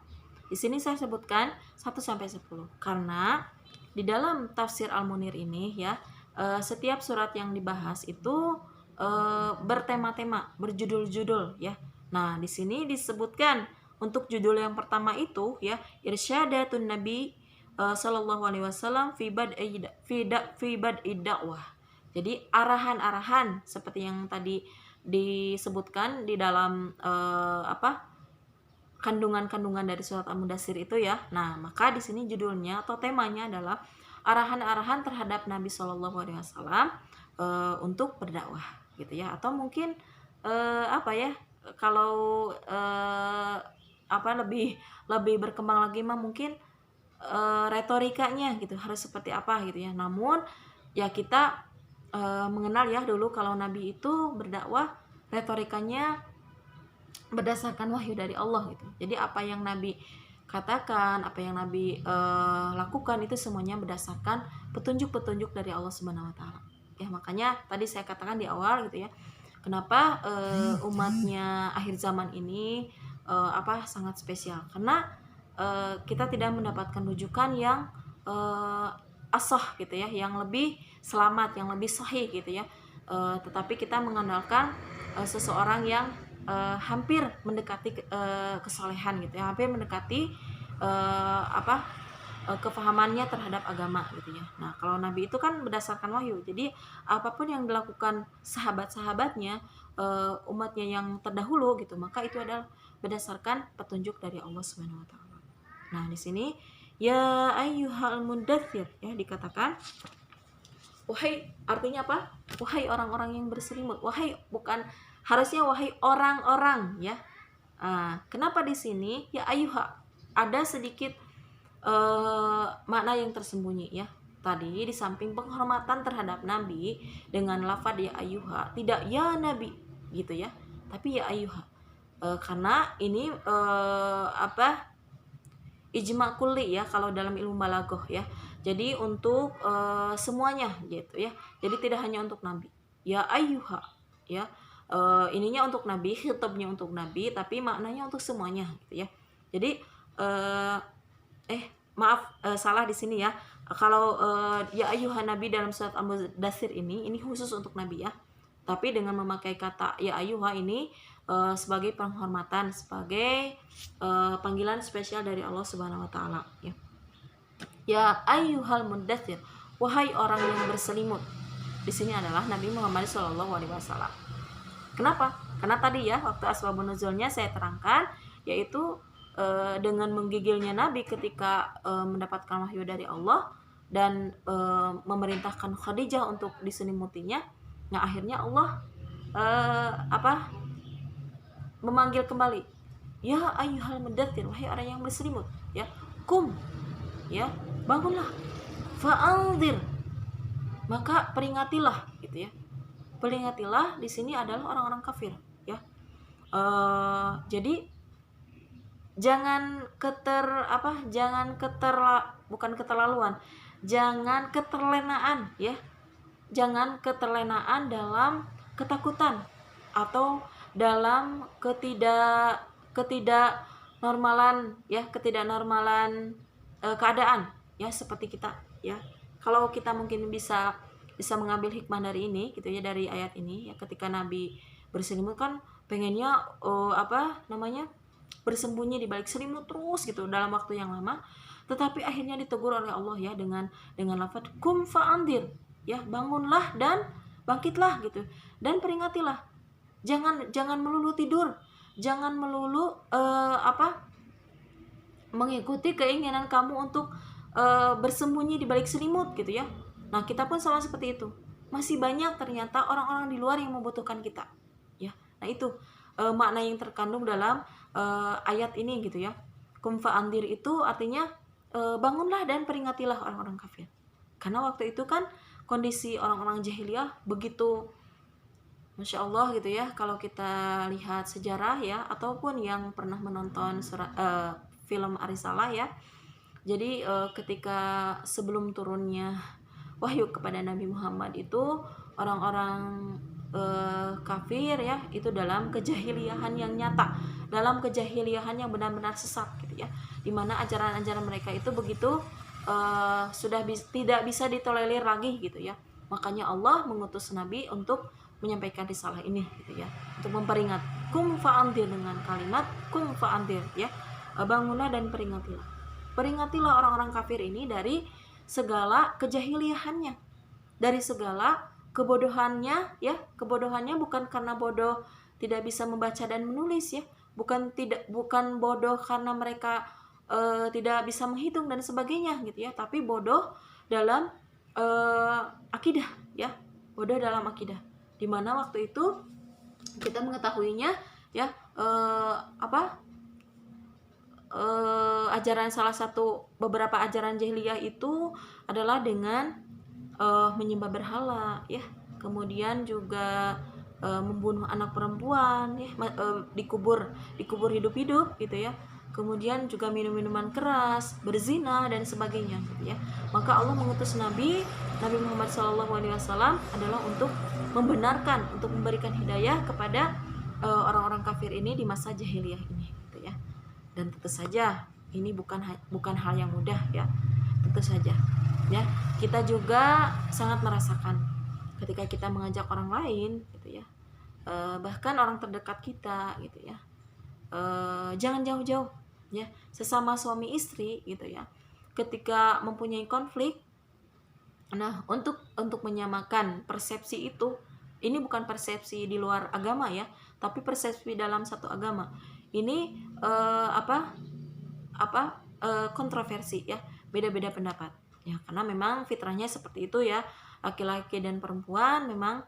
Di sini saya sebutkan 1 sampai 10 karena di dalam tafsir Al-Munir ini ya, setiap surat yang dibahas itu bertema-tema, berjudul-judul ya. Nah, di sini disebutkan untuk judul yang pertama itu ya, Irsyadatun Nabi sallallahu alaihi wasallam fi bad'i dakwah. Jadi arahan-arahan seperti yang tadi disebutkan di dalam kandungan-kandungan dari surat Al-Mudaththir itu ya. Nah, maka di sini judulnya atau temanya adalah arahan-arahan terhadap Nabi Shallallahu alaihi wasallam untuk berdakwah gitu ya. Atau mungkin kalau lebih berkembang lagi mah mungkin retorikanya gitu harus seperti apa gitu ya. Namun ya kita mengenal ya dulu kalau Nabi itu berdakwah retorikanya berdasarkan wahyu dari Allah gitu. Jadi apa yang Nabi katakan, apa yang Nabi lakukan itu semuanya berdasarkan petunjuk-petunjuk dari Allah Subhanahu wa taala. Ya, makanya tadi saya katakan di awal gitu ya. Kenapa umatnya akhir zaman ini sangat spesial? Karena kita tidak mendapatkan rujukan yang asah gitu ya, yang lebih selamat, yang lebih sahih gitu ya. Tetapi kita mengandalkan seseorang yang hampir mendekati kesolehan gitu ya, hampir mendekati kefahamannya terhadap agama gitu ya. Nah, kalau Nabi itu kan berdasarkan wahyu. Jadi apapun yang dilakukan sahabat-sahabatnya, umatnya yang terdahulu gitu, maka itu adalah berdasarkan petunjuk dari Allah Subhanahu wa taala. Nah, di sini ya ayyuhal mudaththir ya dikatakan wahai, artinya apa? Wahai orang-orang yang berselimut. Wahai, bukan harusnya wahai orang-orang ya. Kenapa di sini ya ayyuha? Ada sedikit makna yang tersembunyi ya. Tadi di samping penghormatan terhadap Nabi dengan lafaz ya ayyuha, tidak ya Nabi gitu ya, tapi ya ayyuha. Karena ini ijma kulli ya kalau dalam ilmu balaghah ya. Jadi untuk semuanya gitu ya. Jadi tidak hanya untuk Nabi. Ya ayyuha ya. Ininya untuk Nabi, khitabnya untuk Nabi, tapi maknanya untuk semuanya gitu ya. Jadi salah di sini ya. Kalau ya ayyuhan Nabi dalam surat Al-Mudaththir ini khusus untuk Nabi ya. Tapi dengan memakai kata ya ayyuha ini sebagai penghormatan, sebagai panggilan spesial dari Allah Subhanahu wa taala ya. Ya ayyuhal mudaththir, wahai orang yang berselimut. Di sini adalah Nabi Muhammad SAW. Kenapa? Karena tadi ya waktu asbabun nuzulnya saya terangkan, yaitu dengan menggigilnya Nabi ketika mendapatkan wahyu dari Allah dan memerintahkan Khadijah untuk diselimutinya. Nah, akhirnya Allah memanggil kembali, ya ayyuhal mudaththir, wahai orang yang berselimut ya, kum ya, bangunlah, fa'anzir, maka peringatilah gitu ya. Peringatilah di sini adalah orang-orang kafir ya. Jadi jangan keterlaluan, jangan keterlenaan ya. Jangan keterlenaan dalam ketakutan atau dalam ketidaknormalan ya, keadaan ya, seperti kita ya. Kalau kita mungkin bisa mengambil hikmah dari ini gitu ya, dari ayat ini ya, ketika Nabi berselimut kan pengennya bersembunyi di balik selimut terus gitu dalam waktu yang lama, tetapi akhirnya ditegur oleh Allah ya dengan lafaz kum fa'andir ya, bangunlah dan bangkitlah gitu, dan peringatilah. Jangan melulu tidur, jangan melulu mengikuti keinginan kamu untuk bersembunyi di balik selimut gitu ya. Nah, kita pun sama seperti itu. Masih banyak ternyata orang-orang di luar yang membutuhkan kita ya. Nah, itu makna yang terkandung dalam ayat ini gitu ya. Kum fa'andir itu artinya bangunlah dan peringatilah orang-orang kafir. Karena waktu itu kan kondisi orang-orang jahiliyah begitu, Masya Allah gitu ya. Kalau kita lihat sejarah ya, ataupun yang pernah menonton film Arisalah ya. Jadi ketika sebelum turunnya wahyu kepada Nabi Muhammad itu, orang-orang kafir ya, itu dalam kejahiliahan yang nyata, dalam kejahiliahan yang benar-benar sesat gitu ya, dimana ajaran-ajaran mereka itu begitu sudah tidak bisa ditolerir lagi gitu ya. Makanya Allah mengutus Nabi untuk menyampaikan risalah ini gitu ya, untuk memperingat kum fa'andir, dengan kalimat kum fa'andir ya, bangunlah dan peringatilah orang-orang kafir ini dari segala kejahiliahannya, dari segala kebodohannya ya. Kebodohannya bukan karena bodoh tidak bisa membaca dan menulis ya, bukan bodoh karena mereka tidak bisa menghitung dan sebagainya gitu ya, tapi bodoh dalam akidah ya, bodoh dalam akidah, dimana waktu itu kita mengetahuinya ya, ajaran beberapa ajaran jahiliyah itu adalah dengan menyembah berhala ya, kemudian juga membunuh anak perempuan ya, dikubur hidup-hidup gitu ya, kemudian juga minum minuman keras, berzina dan sebagainya gitu ya. Maka Allah mengutus Nabi Muhammad SAW adalah untuk membenarkan, untuk memberikan hidayah kepada orang-orang kafir ini di masa jahiliyah ini gitu ya. Dan tentu saja ini bukan hal yang mudah ya. Tentu saja ya, kita juga sangat merasakan ketika kita mengajak orang lain gitu ya, bahkan orang terdekat kita gitu ya, jangan jauh-jauh ya, sesama suami istri gitu ya, ketika mempunyai konflik. Nah, untuk menyamakan persepsi itu, ini bukan persepsi di luar agama ya, tapi persepsi dalam satu agama. Ini kontroversi ya, beda-beda pendapat ya, karena memang fitrahnya seperti itu ya, laki-laki dan perempuan memang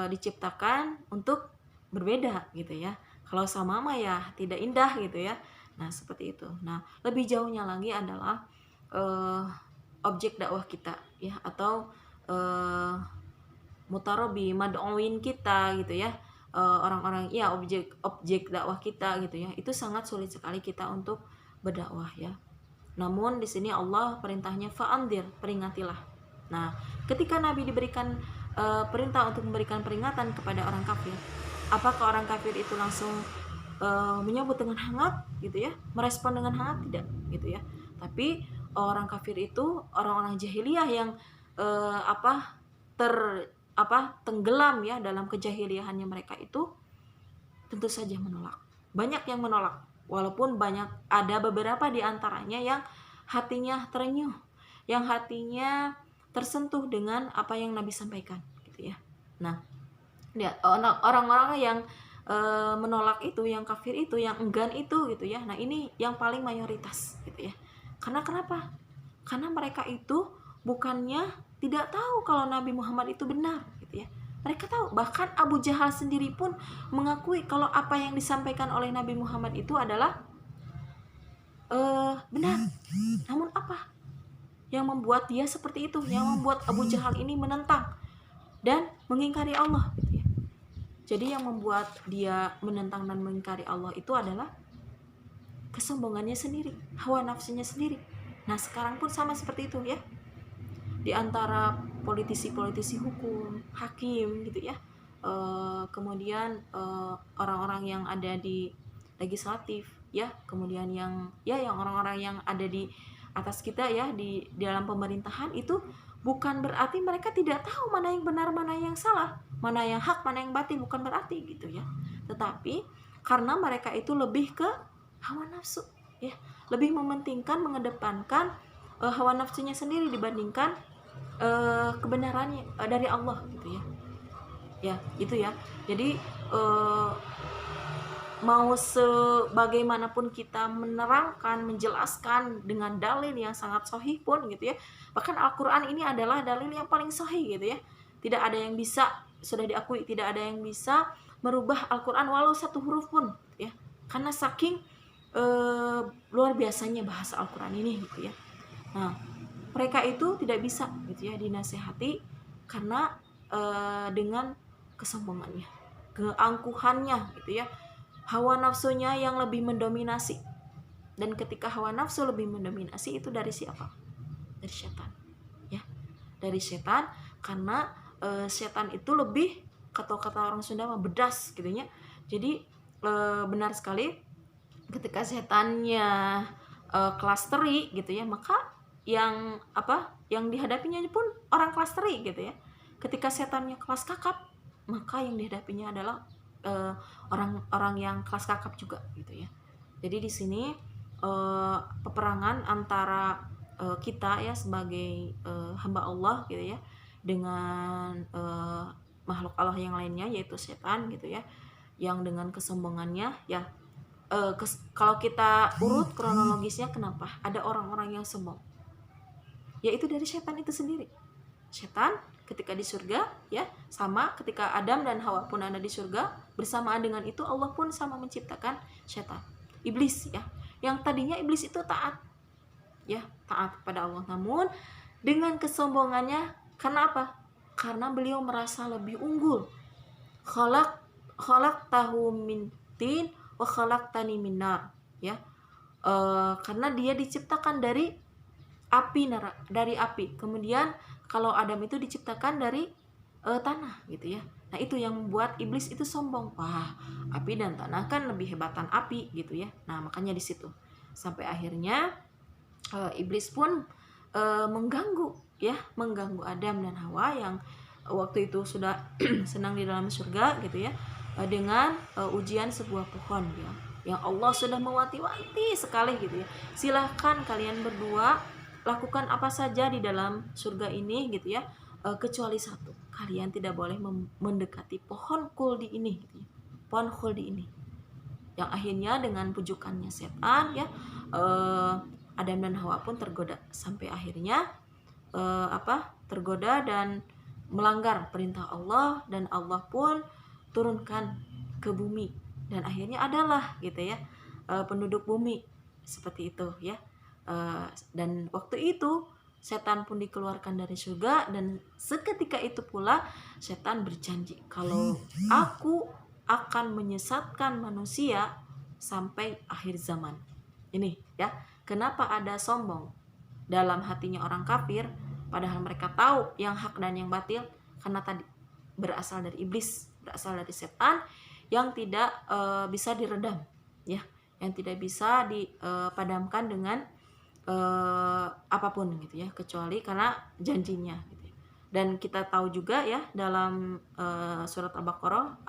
diciptakan untuk berbeda gitu ya. Kalau sama mah ya tidak indah gitu ya. Nah seperti itu. Nah lebih jauhnya lagi adalah objek dakwah kita ya, atau mutarobi mad'uin kita gitu ya, orang-orang ya, objek dakwah kita gitu ya, itu sangat sulit sekali kita untuk berdakwah ya. Namun di sini Allah perintahnya fa'andir, peringatilah. Nah, ketika Nabi diberikan perintah untuk memberikan peringatan kepada orang kafir, apakah orang kafir itu langsung menyambut dengan hangat gitu ya, merespon dengan hangat? Tidak gitu ya. Tapi orang kafir itu orang-orang jahiliyah yang tenggelam ya dalam kejahiliahannya mereka itu, tentu saja menolak. Banyak yang menolak, walaupun ada beberapa di antaranya yang hatinya terenyuh, yang hatinya tersentuh dengan apa yang Nabi sampaikan gitu ya. Nah, ya, orang-orang yang menolak itu, yang kafir itu, yang enggan itu gitu ya. Nah, ini yang paling mayoritas gitu ya. Karena kenapa? Karena mereka itu bukannya tidak tahu kalau Nabi Muhammad itu benar gitu ya. Mereka tahu, bahkan Abu Jahal sendiri pun mengakui kalau apa yang disampaikan oleh Nabi Muhammad itu adalah benar. Namun apa yang membuat dia seperti itu, yang membuat Abu Jahal ini menentang dan mengingkari Allah gitu ya. Jadi yang membuat dia menentang dan mengingkari Allah itu adalah kesombongannya sendiri, hawa nafsunya sendiri. Nah sekarang pun sama seperti itu ya, di antara politisi-politisi hukum, hakim gitu ya, kemudian orang-orang yang ada di legislatif ya, kemudian yang orang-orang yang ada di atas kita ya, di dalam pemerintahan itu, bukan berarti mereka tidak tahu mana yang benar, mana yang salah, mana yang hak, mana yang batil, bukan berarti gitu ya. Tetapi karena mereka itu lebih ke hawa nafsu ya, lebih mementingkan, mengedepankan hawa nafsunya sendiri dibandingkan kebenarannya dari Allah gitu ya. Ya, itu ya. Jadi mau sebagaimanapun kita menerangkan, menjelaskan dengan dalil yang sangat sahih pun gitu ya. Bahkan Al-Qur'an ini adalah dalil yang paling sahih gitu ya. Tidak ada yang bisa, sudah diakui, tidak ada yang bisa merubah Al-Qur'an walau satu huruf pun gitu ya. Karena saking luar biasanya bahasa Al-Qur'an ini gitu ya. Nah, mereka itu tidak bisa gitu ya dinasehati karena dengan kesombongannya, keangkuhannya gitu ya, hawa nafsunya yang lebih mendominasi. Dan ketika hawa nafsu lebih mendominasi itu dari siapa? Dari setan ya, dari setan. Karena setan itu lebih, kata orang Sunda mah bedas gitu ya. Jadi benar sekali, ketika setannya klasteri gitu ya, maka yang dihadapinya pun orang klasteri gitu ya. Ketika setannya kelas kakap, maka yang dihadapinya adalah orang-orang yang kelas kakap juga gitu ya. Jadi di sini peperangan antara kita ya sebagai hamba Allah gitu ya, dengan makhluk Allah yang lainnya, yaitu setan gitu ya, yang dengan kesombongannya ya. Kalau kita urut kronologisnya, kenapa ada orang-orang yang sombong, yaitu dari setan itu sendiri. Setan ketika di surga ya, sama ketika Adam dan Hawa pun ada di surga, bersamaan dengan itu Allah pun sama menciptakan setan, iblis ya, yang tadinya iblis itu taat ya, taat kepada Allah. Namun dengan kesombongannya, karena apa? Karena beliau merasa lebih unggul. Khalaq tahu min tin wa khalaqtani min nar ya. karena dia diciptakan dari api. Kemudian kalau Adam itu diciptakan dari tanah gitu ya. Nah, itu yang membuat iblis itu sombong. Wah, api dan tanah kan lebih hebatan api gitu ya. Nah, makanya di situ sampai akhirnya iblis pun mengganggu Adam dan Hawa yang waktu itu sudah senang di dalam surga gitu ya, dengan ujian sebuah pohon ya, yang Allah sudah mewanti-wanti sekali gitu ya. Silahkan kalian berdua lakukan apa saja di dalam surga ini gitu ya, kecuali satu, kalian tidak boleh mendekati pohon khuldi ini gitu ya, pohon khuldi ini. Yang akhirnya dengan pujukannya setan ya, Adam dan Hawa pun tergoda sampai akhirnya tergoda dan melanggar perintah Allah, dan Allah pun turunkan ke bumi, dan akhirnya adalah gitu ya penduduk bumi seperti itu ya. Dan waktu itu setan pun dikeluarkan dari surga, dan seketika itu pula setan berjanji kalau aku akan menyesatkan manusia sampai akhir zaman. Ini ya, kenapa ada sombong dalam hatinya orang kafir padahal mereka tahu yang hak dan yang batil, karena tadi berasal dari iblis, berasal dari setan yang tidak bisa diredam ya, yang tidak bisa dipadamkan dengan apapun gitu ya, kecuali karena janjinya gitu ya. Dan kita tahu juga ya dalam surat Al-Baqarah,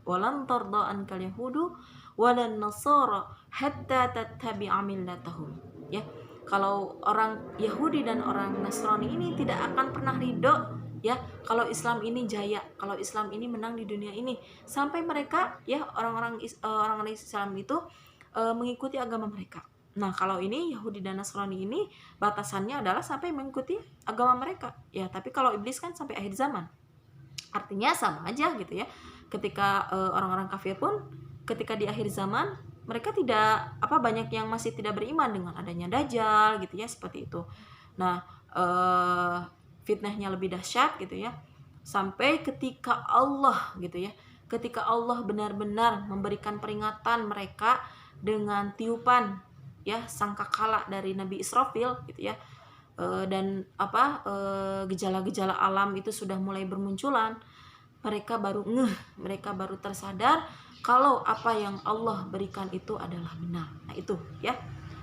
walan tarda ankal yahudu walan nasara hatta tattabi'a millatahum ya. Kalau orang Yahudi dan orang Nasrani ini tidak akan pernah ridho ya kalau Islam ini jaya, kalau Islam ini menang di dunia ini, sampai mereka ya orang-orang Islam itu mengikuti agama mereka. Nah, kalau ini Yahudi dan Nasrani ini batasannya adalah sampai mengikuti agama mereka ya. Tapi kalau iblis kan sampai akhir zaman. Artinya sama aja gitu ya. Ketika orang-orang kafir pun ketika di akhir zaman mereka tidak banyak yang masih tidak beriman dengan adanya Dajjal gitu ya, seperti itu. Nah, fitnahnya lebih dahsyat gitu ya. Sampai ketika Allah gitu ya, ketika Allah benar-benar memberikan peringatan mereka dengan tiupan ya sangkakala dari Nabi Israfil gitu ya, dan gejala-gejala alam itu sudah mulai bermunculan, mereka baru tersadar kalau apa yang Allah berikan itu adalah benar. Nah, itu ya.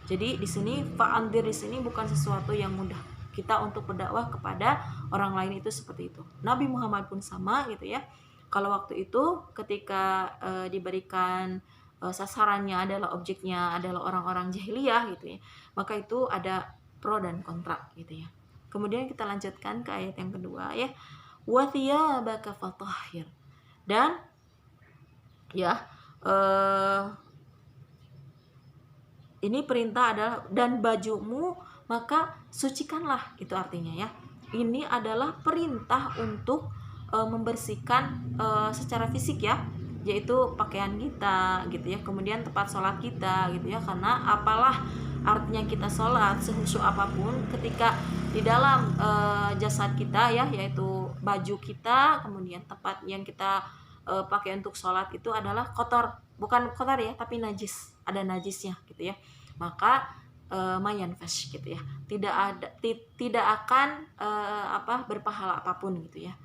Jadi di sini fa'andir di sini bukan sesuatu yang mudah kita untuk berdakwah kepada orang lain, itu seperti itu. Nabi Muhammad pun sama gitu ya. Kalau waktu itu ketika diberikan sasarannya adalah objeknya adalah orang-orang jahiliyah gitu ya, maka itu ada pro dan kontra gitu ya. Kemudian kita lanjutkan ke ayat yang kedua ya, wa thiyabaka fatahhir, dan ya ini perintah adalah dan bajumu maka sucikanlah, itu artinya ya. Ini adalah perintah untuk membersihkan secara fisik ya, yaitu pakaian kita gitu ya, kemudian tempat sholat kita gitu ya. Karena apalah artinya kita sholat sehusyuk apapun ketika di dalam jasad kita ya, yaitu baju kita, kemudian tempat yang kita pakai untuk sholat itu adalah kotor, bukan kotor ya, tapi najis, ada najisnya gitu ya. Maka mayan fash gitu ya, tidak akan berpahala apapun gitu ya.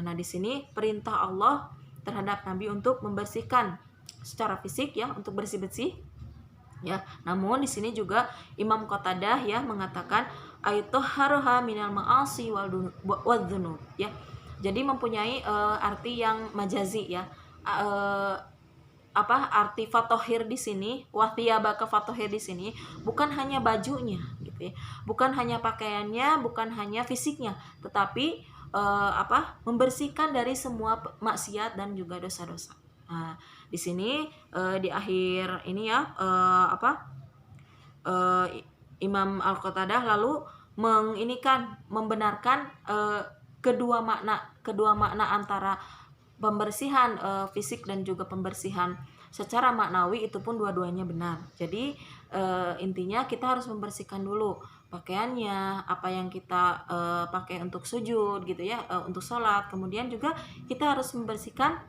Nah, di sini perintah Allah terhadap Nabi untuk membersihkan secara fisik ya, untuk bersih-bersih ya. Namun di sini juga Imam Qatadah ya mengatakan aitahharuha minal ma'asi wal dzunub ya. Jadi mempunyai arti yang majazi ya. Arti fatohir di sini, wathiyabaka fatohir di sini bukan hanya bajunya gitu ya, bukan hanya pakaiannya, bukan hanya fisiknya, tetapi membersihkan dari semua maksiat dan juga dosa-dosa. Nah, di sini di akhir ini ya Imam Al-Qatadah lalu membenarkan kedua makna antara pembersihan fisik dan juga pembersihan secara maknawi, itu pun dua-duanya benar. Jadi intinya kita harus membersihkan dulu pakaiannya, apa yang kita pakai untuk sujud gitu ya, untuk sholat. Kemudian juga kita harus membersihkan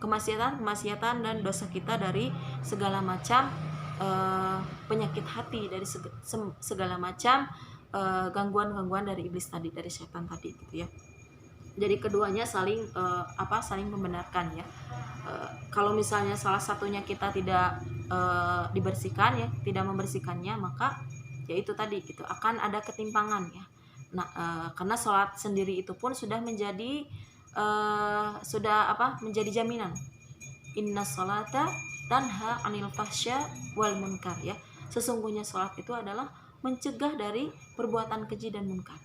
kemaksiatan dan dosa kita dari segala macam penyakit hati, dari segala macam gangguan-gangguan dari iblis tadi, dari setan tadi gitu ya. Jadi keduanya saling membenarkan ya. Kalau misalnya salah satunya kita tidak dibersihkan ya, tidak membersihkannya, maka ya itu tadi gitu, akan ada ketimpangan ya. Nah, karena sholat sendiri itu pun sudah menjadi menjadi jaminan. Inna sholata tanha anil fahsya wal munkar ya. Sesungguhnya sholat itu adalah mencegah dari perbuatan keji dan munkar.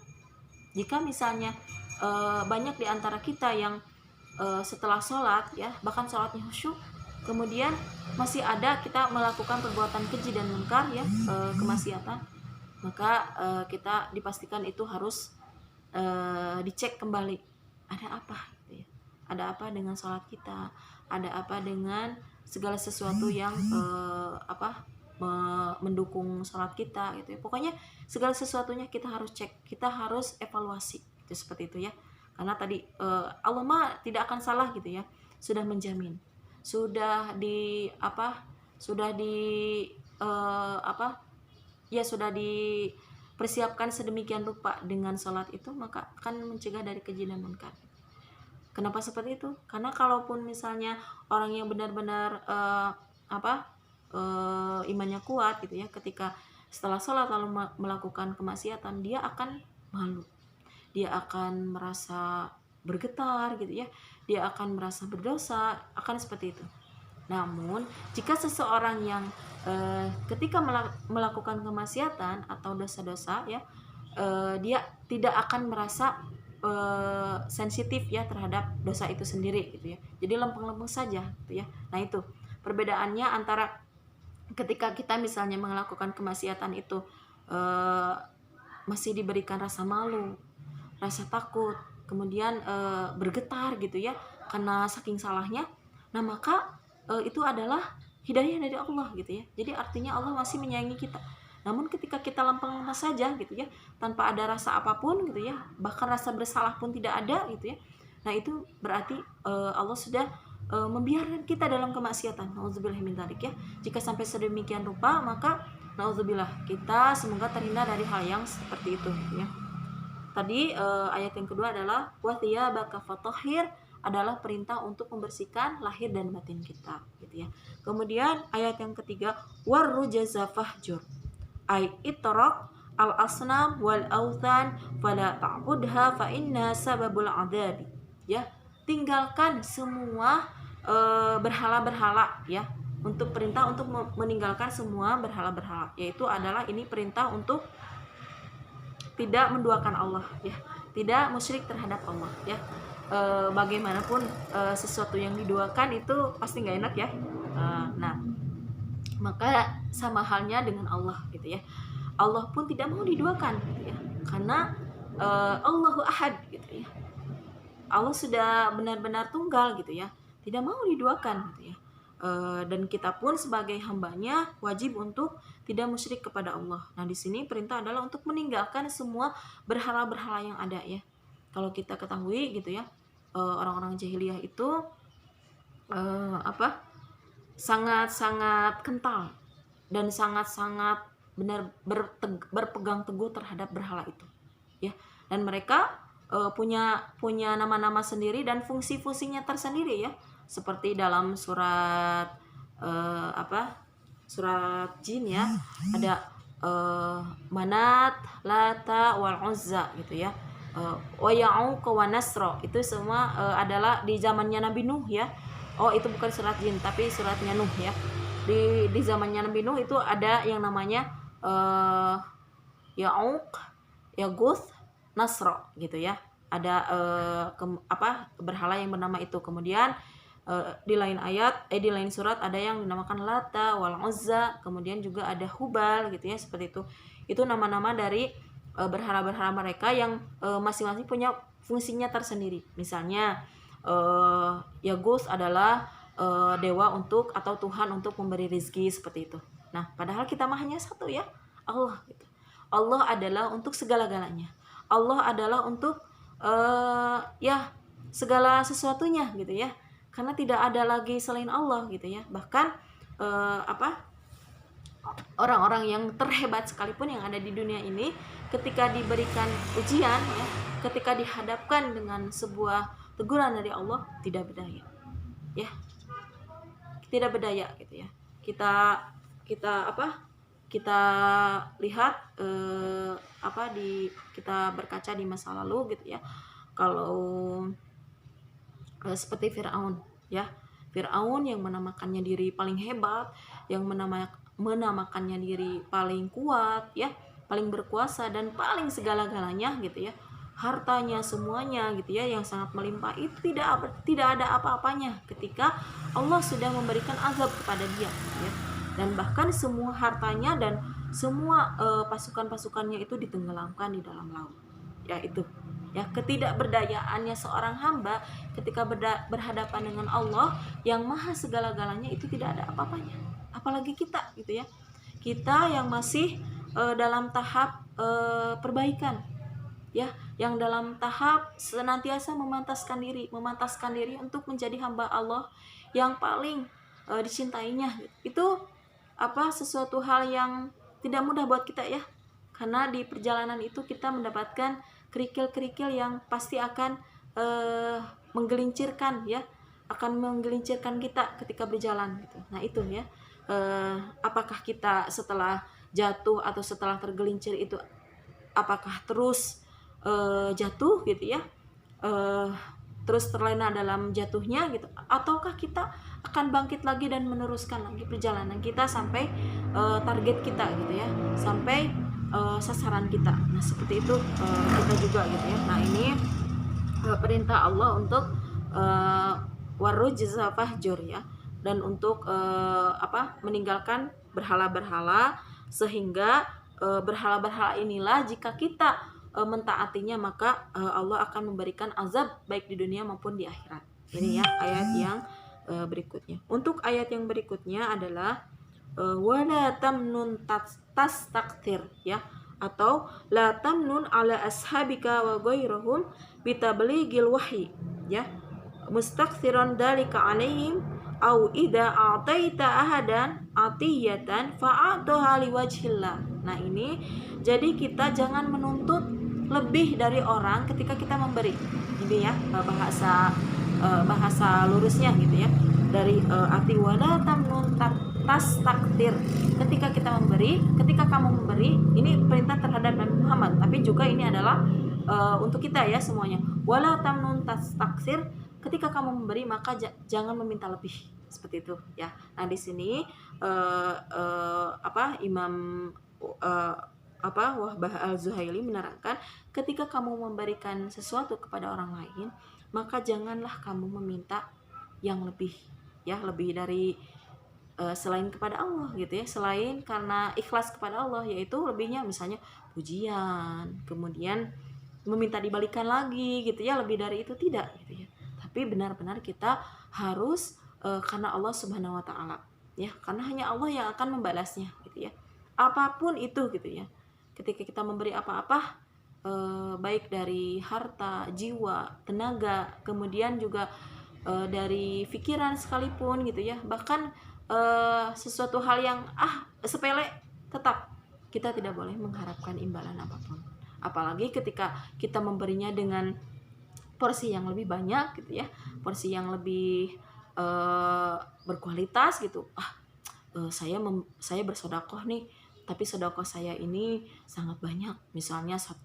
Jika misalnya banyak di antara kita yang setelah sholat ya, bahkan sholatnya khusyuk, kemudian masih ada kita melakukan perbuatan keji dan munkar ya, kemaksiatan, maka kita dipastikan itu harus dicek kembali, ada apa gitu ya, ada apa dengan sholat kita, ada apa dengan segala sesuatu yang mendukung sholat kita gitu ya. Pokoknya segala sesuatunya kita harus cek, kita harus evaluasi itu, seperti itu ya. Karena tadi Allah mah tidak akan salah gitu ya, sudah menjamin, sudah dipersiapkan sedemikian rupa dengan sholat itu, maka akan mencegah dari keji dan munkar. Kenapa seperti itu? Karena kalaupun misalnya orang yang benar-benar imannya kuat gitu ya, ketika setelah sholat lalu melakukan kemaksiatan, dia akan malu, dia akan merasa bergetar gitu ya, dia akan merasa berdosa, akan seperti itu. Namun jika seseorang yang ketika melakukan kemaksiatan atau dosa-dosa ya, dia tidak akan merasa sensitif ya terhadap dosa itu sendiri gitu ya, jadi lempeng-lempeng saja gitu ya. Nah itu perbedaannya antara ketika kita misalnya melakukan kemaksiatan itu masih diberikan rasa malu, rasa takut, kemudian bergetar gitu ya karena saking salahnya, nah maka itu adalah hidayah dari Allah gitu ya. Jadi artinya Allah masih menyayangi kita. Namun ketika kita lempeng-lempeng saja gitu ya, tanpa ada rasa apapun gitu ya, bahkan rasa bersalah pun tidak ada gitu ya, nah itu berarti Allah sudah membiarkan kita dalam kemaksiatan. Nauzubillah min dzalik ya. Jika sampai sedemikian rupa, maka nauzubillah, kita semoga terhindar dari hal yang seperti itu gitu ya. Tadi ayat yang kedua adalah wa thiyabaka fatahhir, adalah perintah untuk membersihkan lahir dan batin kita gitu ya. Kemudian ayat yang ketiga warrujaza fahjur, ay itraq al asnam wal authan fala ta'budha fa inna sababul adabi ya. Tinggalkan semua berhala-berhala ya, untuk perintah untuk meninggalkan semua berhala-berhala, yaitu adalah ini perintah untuk tidak menduakan Allah ya, tidak musyrik terhadap Allah ya. Bagaimanapun sesuatu yang diduakan itu pasti nggak enak ya. Nah maka sama halnya dengan Allah gitu ya, Allah pun tidak mau diduakan gitu ya, karena Allahu Ahad gitu ya, Allah sudah benar-benar tunggal gitu ya, tidak mau diduakan gitu ya. Dan kita pun sebagai hambanya wajib untuk tidak musyrik kepada Allah. Nah di sini perintah adalah untuk meninggalkan semua berhala-berhala yang ada ya. Kalau kita ketahui gitu ya, orang-orang jahiliyah itu sangat-sangat kental dan sangat-sangat benar berpegang teguh terhadap berhala itu ya. Dan mereka punya nama-nama sendiri dan fungsi-fungsinya tersendiri ya, seperti dalam surat surat jin ya, ada Manat, Lata, wal Uzza gitu ya, wa Ya'uq wa Nasra, itu semua adalah di zamannya Nabi Nuh ya. Oh itu bukan surat jin tapi suratnya Nuh ya. Di zamannya Nabi Nuh itu ada yang namanya Ya'uq, Yaguth, Nasra gitu ya. Ada berhala yang bernama itu. Kemudian di lain di lain surat ada yang dinamakan Lata wal Uzza, kemudian juga ada Hubal gitu ya, seperti itu. Itu nama-nama dari berhala-berhala mereka yang masing-masing punya fungsinya tersendiri. Misalnya Yaguth adalah dewa untuk atau Tuhan untuk memberi rezeki, seperti itu. Nah, padahal kita mah hanya satu ya, Allah gitu. Allah adalah untuk segala-galanya. Allah adalah untuk segala sesuatunya gitu ya. Karena tidak ada lagi selain Allah gitu ya. Bahkan orang-orang yang terhebat sekalipun yang ada di dunia ini, ketika diberikan ujian ya, ketika dihadapkan dengan sebuah teguran dari Allah, tidak berdaya ya, tidak berdaya gitu ya. Kita kita lihat kita berkaca di masa lalu gitu ya, kalau seperti Firaun ya. Firaun yang menamakannya diri paling hebat, yang menamakannya diri paling kuat ya, paling berkuasa dan paling segala-galanya gitu ya, hartanya semuanya gitu ya, yang sangat melimpah, itu tidak ada apa-apanya ketika Allah sudah memberikan azab kepada dia gitu ya. Dan bahkan semua hartanya dan semua pasukan-pasukannya itu ditenggelamkan di dalam laut ya. Itu ya, ketidakberdayaannya seorang hamba ketika berhadapan dengan Allah yang maha segala-galanya, itu tidak ada apa-apanya. Apalagi kita gitu ya, kita yang masih dalam tahap perbaikan ya, yang dalam tahap senantiasa memantaskan diri untuk menjadi hamba Allah yang paling dicintainya. Itu sesuatu hal yang tidak mudah buat kita ya, karena di perjalanan itu kita mendapatkan kerikil-kerikil yang pasti akan menggelincirkan ya, akan menggelincirkan kita ketika berjalan gitu. Nah itu ya, apakah kita setelah jatuh atau setelah tergelincir itu apakah terus jatuh gitu ya, terus terlena dalam jatuhnya gitu, ataukah kita akan bangkit lagi dan meneruskan lagi perjalanan kita sampai target kita gitu ya, sampai sasaran kita. Nah seperti itu kita juga gitu ya. Nah ini perintah Allah untuk warujza fahjur ya, dan untuk meninggalkan berhala-berhala, sehingga berhala-berhala inilah jika kita mentaatinya maka Allah akan memberikan azab baik di dunia maupun di akhirat. Ini ya ayat yang berikutnya. Untuk ayat yang berikutnya adalah wala tamnun tastakthir ya, atau la tamnun ala ashabika wa ghairahum bitablighil wahyi ya, mustakthiran dalika alaihim au idza a'taita ahadan atiyatan fa'atuha liwajhillah. Nah ini jadi kita jangan menuntut lebih dari orang ketika kita memberi. Ini ya bahasa lurusnya gitu ya, dari arti wala tamnun tastakthir, ketika kita memberi, ketika kamu memberi, ini perintah terhadap Nabi Muhammad, tapi juga ini adalah untuk kita ya semuanya. Wala tamnun tastakthir, ketika kamu memberi maka jangan meminta lebih, seperti itu ya. Nah di sini Imam Wahbah al-Zuhaili menerangkan, ketika kamu memberikan sesuatu kepada orang lain maka janganlah kamu meminta yang lebih ya, lebih dari selain kepada Allah gitu ya, selain karena ikhlas kepada Allah, yaitu lebihnya misalnya pujian, kemudian meminta dibalikan lagi gitu ya, lebih dari itu tidak gitu ya. Tapi benar-benar kita harus karena Allah Subhanahu wa taala ya, karena hanya Allah yang akan membalasnya gitu ya, apapun itu gitu ya. Ketika kita memberi apa-apa, baik dari harta, jiwa, tenaga, kemudian juga dari pikiran sekalipun gitu ya, bahkan sesuatu hal yang sepele, tetap kita tidak boleh mengharapkan imbalan apapun. Apalagi ketika kita memberinya dengan porsi yang lebih banyak gitu ya, porsi yang lebih berkualitas gitu. Saya bersedekah nih, tapi sedekah saya ini sangat banyak, misalnya 1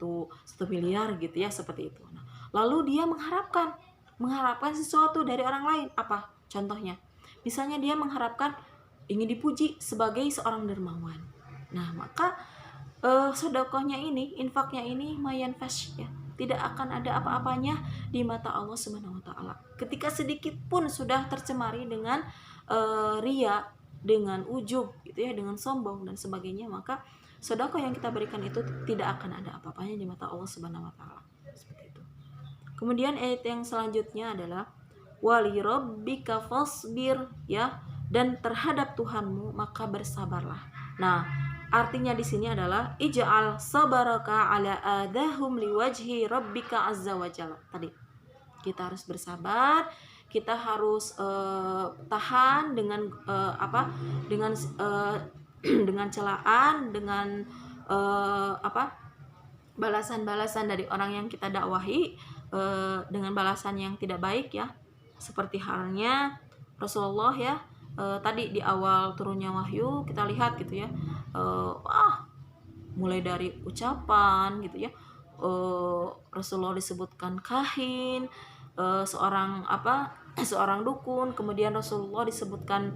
miliar gitu ya, seperti itu. Nah, lalu dia mengharapkan sesuatu dari orang lain. Apa contohnya? Misalnya dia mengharapkan ingin dipuji sebagai seorang dermawan. Nah, maka sedekahnya ini, infaknya ini mayan fash ya, tidak akan ada apa-apanya di mata Allah Subhanahu wa taala. Ketika sedikit pun sudah tercemari dengan riya, dengan ujub gitu ya, dengan sombong dan sebagainya, maka sedekah yang kita berikan itu tidak akan ada apa-apanya di mata Allah Subhanahu wa taala. Seperti itu. Kemudian ayat yang selanjutnya adalah wali rabbika fasbir ya, dan terhadap Tuhanmu maka bersabarlah. Nah, artinya di sini adalah ij'al sabaraka ala adahum liwajhi rabbika azza wajalla. Tadi kita harus bersabar, kita harus tahan dengan dengan celaan, dengan apa, balasan-balasan dari orang yang kita dakwahi, dengan balasan yang tidak baik ya, seperti halnya Rasulullah ya, tadi di awal turunnya wahyu kita lihat gitu ya, mulai dari ucapan gitu ya, Rasulullah disebutkan kahin, seorang apa seorang dukun, kemudian Rasulullah disebutkan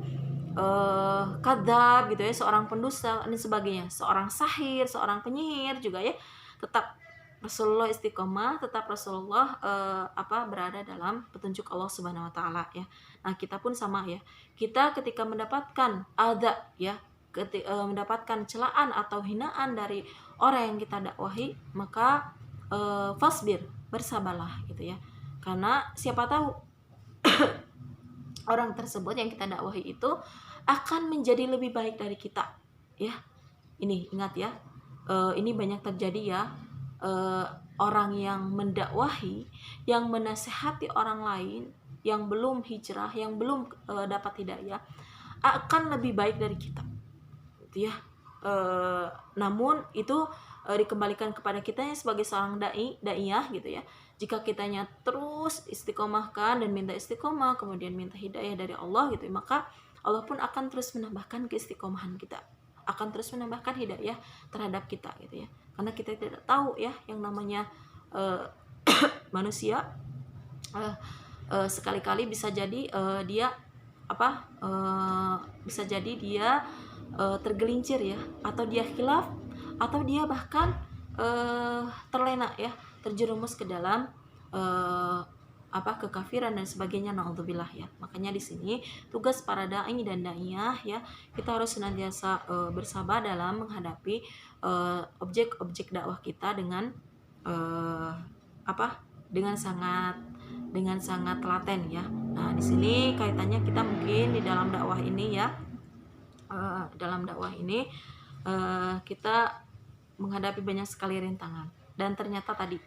kadzab gitu ya, seorang pendusta dan sebagainya, seorang sahir, seorang penyihir juga ya, tetap Rasulullah istiqomah, tetap Rasulullah berada dalam petunjuk Allah Subhanahu wa taala ya. Nah, kita pun sama ya. Kita ketika mendapatkan adza ya, mendapatkan celaan atau hinaan dari orang yang kita dakwahi, maka fasbir, bersabarlah gitu ya. Karena siapa tahu orang tersebut yang kita dakwahi itu akan menjadi lebih baik dari kita ya. Ini ingat ya, ini banyak terjadi ya, orang yang mendakwahi, yang menasehati orang lain yang belum hijrah, yang belum dapat hidayah, akan lebih baik dari kita gitu ya. Namun itu dikembalikan kepada kitanya sebagai seorang daiyah gitu ya. Jika kitanya terus istiqomahkan dan minta istiqomah, kemudian minta hidayah dari Allah gitu ya, maka Allah pun akan terus menambahkan keistiqomahan kita, akan terus menambahkan hidayah terhadap kita gitu ya. Karena kita tidak tahu ya yang namanya manusia, sekali-kali bisa jadi dia bisa jadi dia tergelincir ya, atau dia khilaf, atau dia bahkan terlena ya, terjerumus ke dalam kekafiran dan sebagainya, naudzubillah ya. Makanya di sini tugas para dai dan daiyah ya, kita harus senantiasa bersabar dalam menghadapi objek-objek dakwah kita dengan dengan sangat telaten ya. Nah, di sini kaitannya kita mungkin di dalam dakwah ini ya, kita menghadapi banyak sekali rintangan, dan ternyata tadi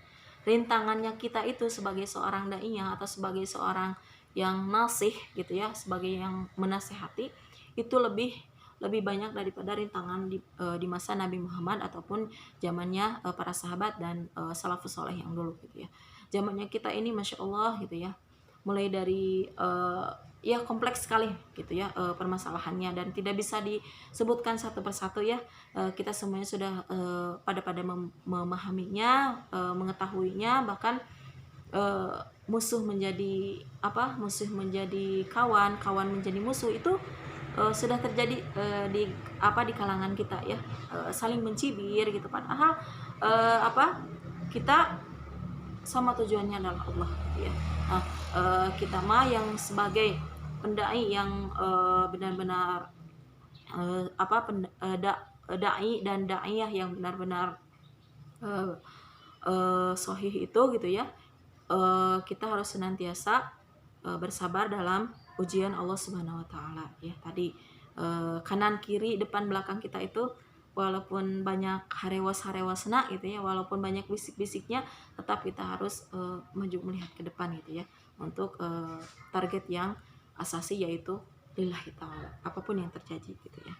rintangannya kita itu sebagai seorang daiyah atau sebagai seorang yang nasih gitu ya, sebagai yang menasehati, itu lebih banyak daripada rintangan di masa Nabi Muhammad ataupun zamannya para sahabat dan salafus soleh yang dulu gitu ya. Zamannya kita ini masya Allah gitu ya, mulai dari ya kompleks sekali gitu ya permasalahannya, dan tidak bisa disebutkan satu persatu ya. Kita semuanya sudah pada memahaminya, mengetahuinya, bahkan musuh menjadi kawan, kawan menjadi musuh itu sudah terjadi di kalangan kita ya, saling mencibir gitu, padahal kita sama tujuannya adalah Allah ya. Nah, kita mah yang sebagai pendai yang benar-benar dai dan daiyah yang benar-benar sahih itu gitu ya, kita harus senantiasa bersabar dalam ujian Allah Subhanahu wa taala ya. Tadi kanan kiri depan belakang kita itu walaupun banyak harewas-harewasna gitu ya, walaupun banyak bisik-bisiknya, tetap kita harus maju melihat ke depan gitu ya, untuk target yang asasi, yaitu lillahi ta'ala, apapun yang terjadi gitu ya.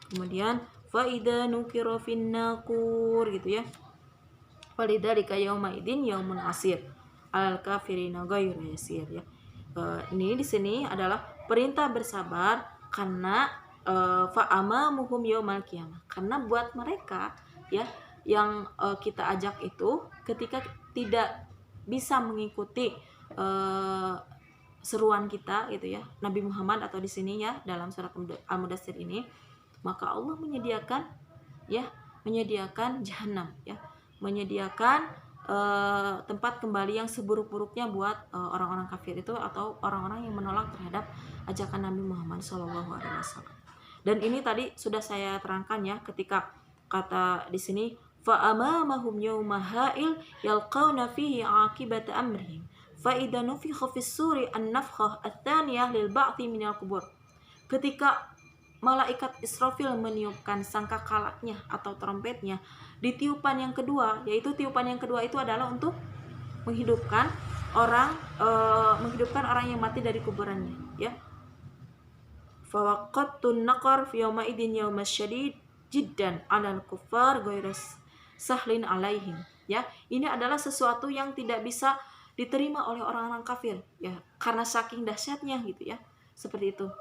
Kemudian faida nukira fin naqur gitu ya, falidzalika yauma idzin yaumun asir alal kafirina ghairu yasir ya. Ini di sini adalah perintah bersabar karena fa'amamuhum yaumal qiyamah, karena buat mereka ya yang kita ajak itu, ketika tidak bisa mengikuti seruan kita gitu ya, Nabi Muhammad atau di sini ya dalam surat Al-Mudatsir ini, maka Allah menyediakan jahanam ya, menyediakan tempat kembali yang seburuk-buruknya buat orang-orang kafir itu, atau orang-orang yang menolak terhadap ajakan Nabi Muhammad SAW. Dan ini tadi sudah saya terangkan ya, ketika kata di sini fa'amamahum yawma ha'il yalqawna fihi aqibata amrihim fa idza nufikha fis suri an-nafkhah ats-tsaniyah lil ba'thi minal qubur. Ketika malaikat Israfil meniupkan sangkakalaknya atau trompetnya di tiupan yang kedua, yaitu tiupan yang kedua itu adalah untuk menghidupkan orang yang mati dari kuburannya ya. Fawaqattun naqar fi yawma idin yawma syadid jiddan 'alal kuffar ghairu sahlin 'alaihim. Ya, ini adalah sesuatu yang tidak bisa diterima oleh orang-orang kafir ya, karena saking dahsyatnya gitu ya. Seperti itu.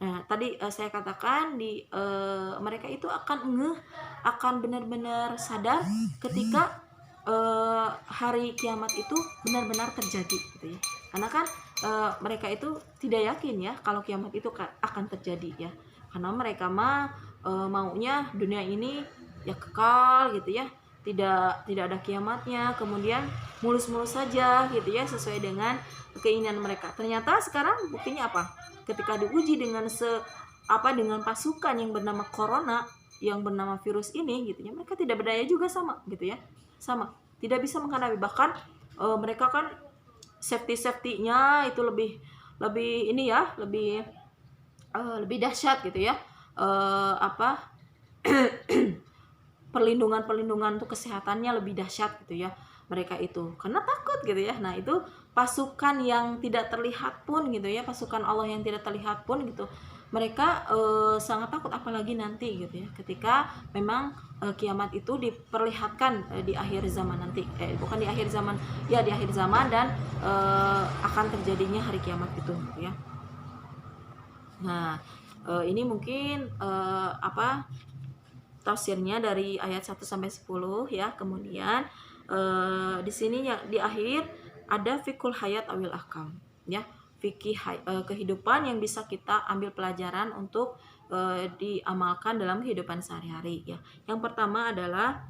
Nah, tadi saya katakan mereka itu akan benar-benar sadar ketika hari kiamat itu benar-benar terjadi gitu ya. Karena kan mereka itu tidak yakin ya kalau kiamat itu akan terjadi ya. Karena mereka maunya dunia ini ya kekal gitu ya. Tidak ada kiamatnya, kemudian mulus-mulus saja gitu ya, sesuai dengan keinginan mereka. Ternyata sekarang buktinya apa? Ketika diuji dengan dengan pasukan yang bernama corona, yang bernama virus ini gitu ya, mereka tidak berdaya juga sama gitu ya. Sama, tidak bisa menghadapi, bahkan mereka kan safety-nya itu lebih ini ya, lebih dahsyat gitu ya. Perlindungan untuk kesehatannya lebih dahsyat gitu ya mereka itu, karena takut gitu ya. Nah, itu pasukan yang tidak terlihat pun gitu ya, pasukan Allah yang tidak terlihat pun gitu, mereka sangat takut, apalagi nanti gitu ya, ketika memang kiamat itu diperlihatkan di akhir zaman nanti, bukan di akhir zaman ya, di akhir zaman, dan akan terjadinya hari kiamat itu gitu ya. Nah, ini mungkin tafsirnya dari ayat 1 sampai 10 ya. Kemudian di sini yang di akhir ada fikul hayat awil ahkam ya, fikih kehidupan yang bisa kita ambil pelajaran untuk diamalkan dalam kehidupan sehari-hari ya. Yang pertama adalah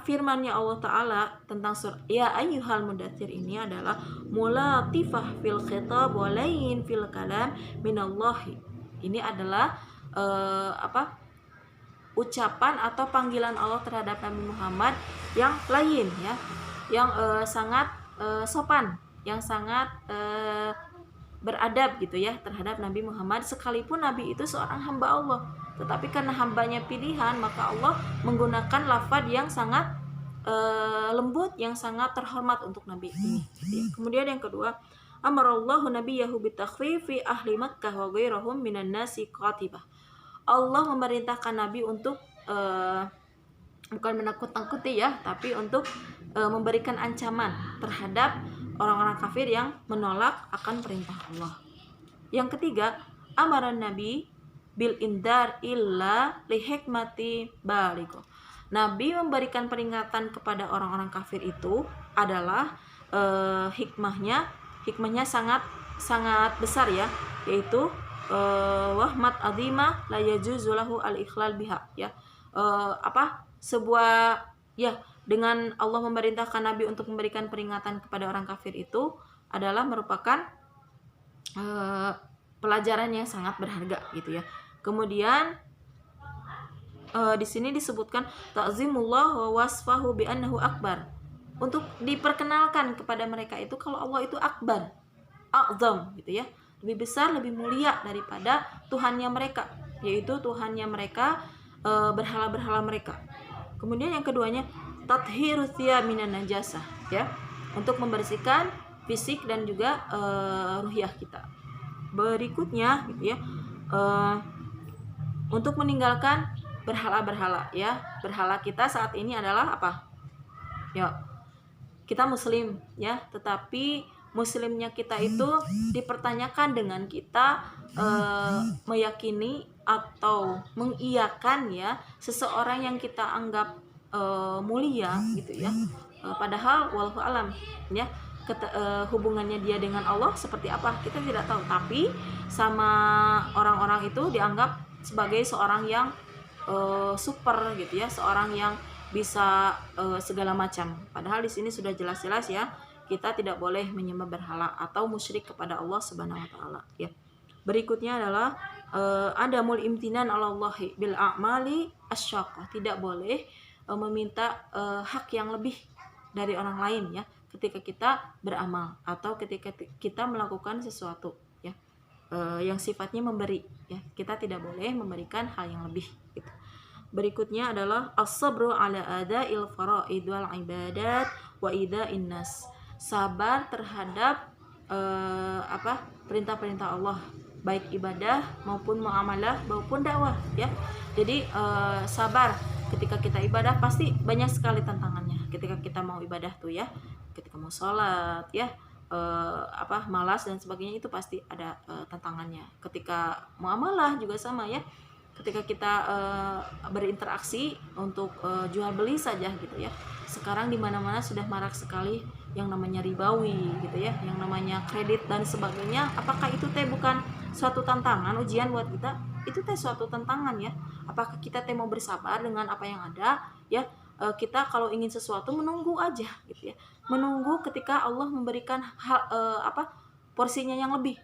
firmannya Allah Ta'ala tentang surah ya ayyuhal mudaththir ini adalah mulatifah fil khitab walain fil kalam minallahi. Ini adalah ucapan atau panggilan Allah terhadap Nabi Muhammad yang lain ya, yang sangat sopan, yang sangat beradab gitu ya terhadap Nabi Muhammad, sekalipun Nabi itu seorang hamba Allah, tetapi karena hambanya pilihan, maka Allah menggunakan lafaz yang sangat lembut, yang sangat terhormat untuk Nabi ini gitu ya. Kemudian yang kedua, amarallahu nabiyahu bitakhfifi ahli Makkah wa ghairahum minan nasi qatibah. Allah memerintahkan Nabi untuk bukan menakut-nakuti ya, tapi untuk memberikan ancaman terhadap orang-orang kafir yang menolak akan perintah Allah. Yang ketiga, amaran Nabi bil indar illa li hikmati baligho. Nabi memberikan peringatan kepada orang-orang kafir itu adalah hikmahnya sangat besar ya, yaitu wahmat azimah la yajuzu lahu al-ikhlal biha ya. Sebuah ya, dengan Allah memerintahkan Nabi untuk memberikan peringatan kepada orang kafir itu adalah merupakan pelajaran yang sangat berharga gitu ya. Kemudian di sini disebutkan ta'zimullah wa wasfahu bi annahu akbar, untuk diperkenalkan kepada mereka itu kalau Allah itu akbar, azam gitu ya, lebih besar, lebih mulia daripada Tuhannya mereka, yaitu Tuhannya mereka berhala-berhala mereka. Kemudian yang keduanya tathhiru thiyab minan najasah ya, untuk membersihkan fisik dan juga ruhiyah kita. Berikutnya gitu ya, untuk meninggalkan berhala-berhala ya. Berhala kita saat ini adalah apa? Ya, kita muslim ya, tetapi muslimnya kita itu dipertanyakan dengan kita meyakini atau mengiyakan ya seseorang yang kita anggap mulia gitu ya, padahal wallahu alam ya, hubungannya dia dengan Allah seperti apa kita tidak tahu, tapi sama orang-orang itu dianggap sebagai seorang yang super gitu ya, seorang yang bisa segala macam. Padahal di sini sudah jelas-jelas ya, kita tidak boleh menyembah berhala atau musyrik kepada Allah Subhanahu wa taala ya. Berikutnya adalah adamul imtinan 'alallahi bil a'mali asyaqah. Tidak boleh meminta hak yang lebih dari orang lain ya ketika kita beramal atau ketika kita melakukan sesuatu ya yang sifatnya memberi ya. Kita tidak boleh memberikan hal yang lebih gitu. Berikutnya adalah as-sabru ala ada'il faraid wal ibadat wa ida'in nas. Sabar terhadap perintah-perintah Allah baik ibadah maupun muamalah maupun dakwah ya. Jadi sabar ketika kita ibadah pasti banyak sekali tantangannya. Ketika kita mau ibadah tuh ya, ketika mau sholat ya, malas dan sebagainya itu pasti ada tantangannya. Ketika muamalah juga sama ya. Ketika kita berinteraksi untuk jual beli saja gitu ya. Sekarang di mana-mana sudah marak sekali yang namanya ribawi gitu ya, yang namanya kredit dan sebagainya. Apakah itu teh bukan suatu tantangan, ujian buat kita? Itu teh suatu tantangan ya. Apakah kita teh mau bersabar dengan apa yang ada ya? Kita kalau ingin sesuatu menunggu aja gitu ya. Menunggu ketika Allah memberikan porsinya yang lebih.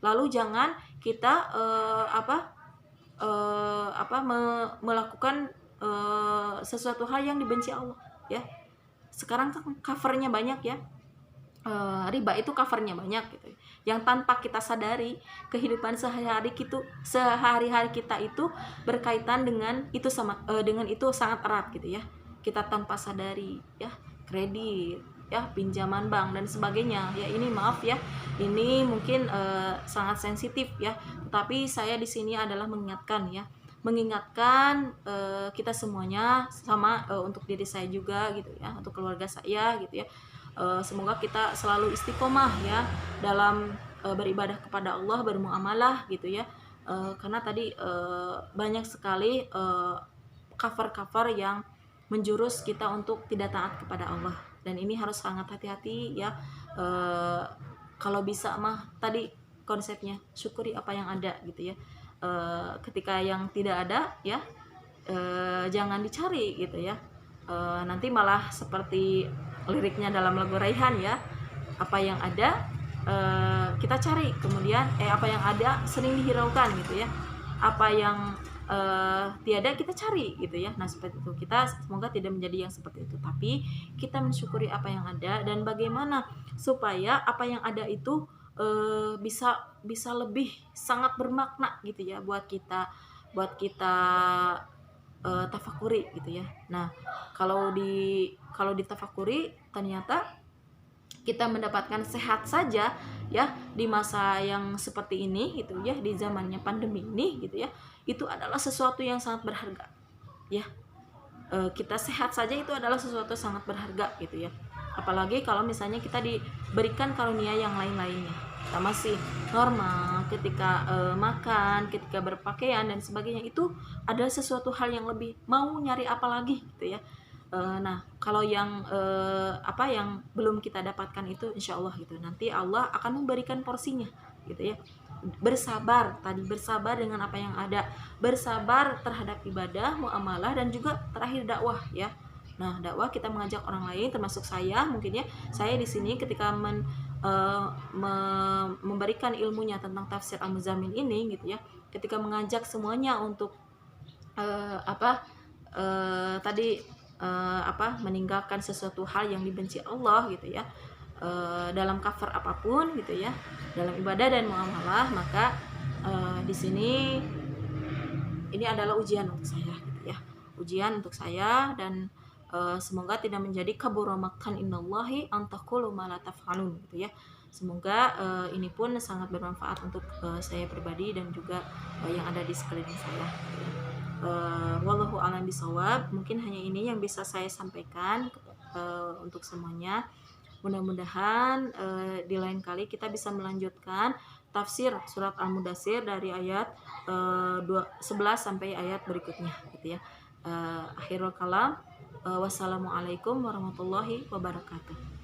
Lalu jangan kita melakukan sesuatu hal yang dibenci Allah ya. Sekarang kan covernya banyak ya, riba itu covernya banyak gitu, yang tanpa kita sadari kehidupan sehari-hari kita itu berkaitan dengan itu dengan itu sangat erat gitu ya. Kita tanpa sadari ya, kredit ya, pinjaman bank dan sebagainya ya. Ini maaf ya, ini mungkin sangat sensitif ya, tapi saya di sini adalah mengingatkan kita semuanya sama, untuk diri saya juga gitu ya, untuk keluarga saya gitu ya. Semoga kita selalu istiqomah ya dalam beribadah kepada Allah, bermuamalah gitu ya. Karena tadi banyak sekali cover-cover yang menjurus kita untuk tidak taat kepada Allah, dan ini harus sangat hati-hati ya. Kalau bisa mah tadi konsepnya syukuri apa yang ada gitu ya. Ketika yang tidak ada ya, jangan dicari gitu ya. Nanti malah seperti liriknya dalam lagu Raihan ya, apa yang ada kita cari, kemudian apa yang ada sering dihiraukan gitu ya, apa yang tiada kita cari gitu ya. Nah seperti itu, kita semoga tidak menjadi yang seperti itu, tapi kita mensyukuri apa yang ada dan bagaimana supaya apa yang ada itu bisa lebih sangat bermakna gitu ya buat kita tafakuri gitu ya. Nah kalau ditafakuri ternyata kita mendapatkan sehat saja ya di masa yang seperti ini gitu ya, di zamannya pandemi ini gitu ya, itu adalah sesuatu yang sangat berharga ya. Kita sehat saja itu adalah sesuatu sangat berharga gitu ya, apalagi kalau misalnya kita diberikan karunia yang lain-lainnya, kita masih normal ketika makan, ketika berpakaian dan sebagainya, itu adalah sesuatu hal yang lebih, mau nyari apa lagi gitu ya. Nah kalau yang yang belum kita dapatkan itu insya Allah gitu, nanti Allah akan memberikan porsinya gitu ya. Bersabar dengan apa yang ada, bersabar terhadap ibadah, muamalah, dan juga terakhir dakwah ya. Nah dakwah kita mengajak orang lain, termasuk saya mungkin ya, saya di sini ketika memberikan ilmunya tentang tafsir Al-Muzammil ini gitu ya, ketika mengajak semuanya untuk meninggalkan sesuatu hal yang dibenci Allah gitu ya, dalam cover apapun gitu ya, dalam ibadah dan muamalah, maka di sini ini adalah ujian untuk saya gitu ya, ujian untuk saya, dan semoga tidak menjadi kabura maqtan innallahi antaqulu ma la taf'alun gitu ya. Semoga ini pun sangat bermanfaat untuk saya pribadi dan juga yang ada di sekeliling saya gitu ya. Wallahu a'lam bishawab. Mungkin hanya ini yang bisa saya sampaikan untuk semuanya. Mudah-mudahan di lain kali kita bisa melanjutkan tafsir surat Al-Mudaththir dari ayat 11 sampai ayat berikutnya gitu ya. Akhirul kalam, wassalamualaikum warahmatullahi wabarakatuh.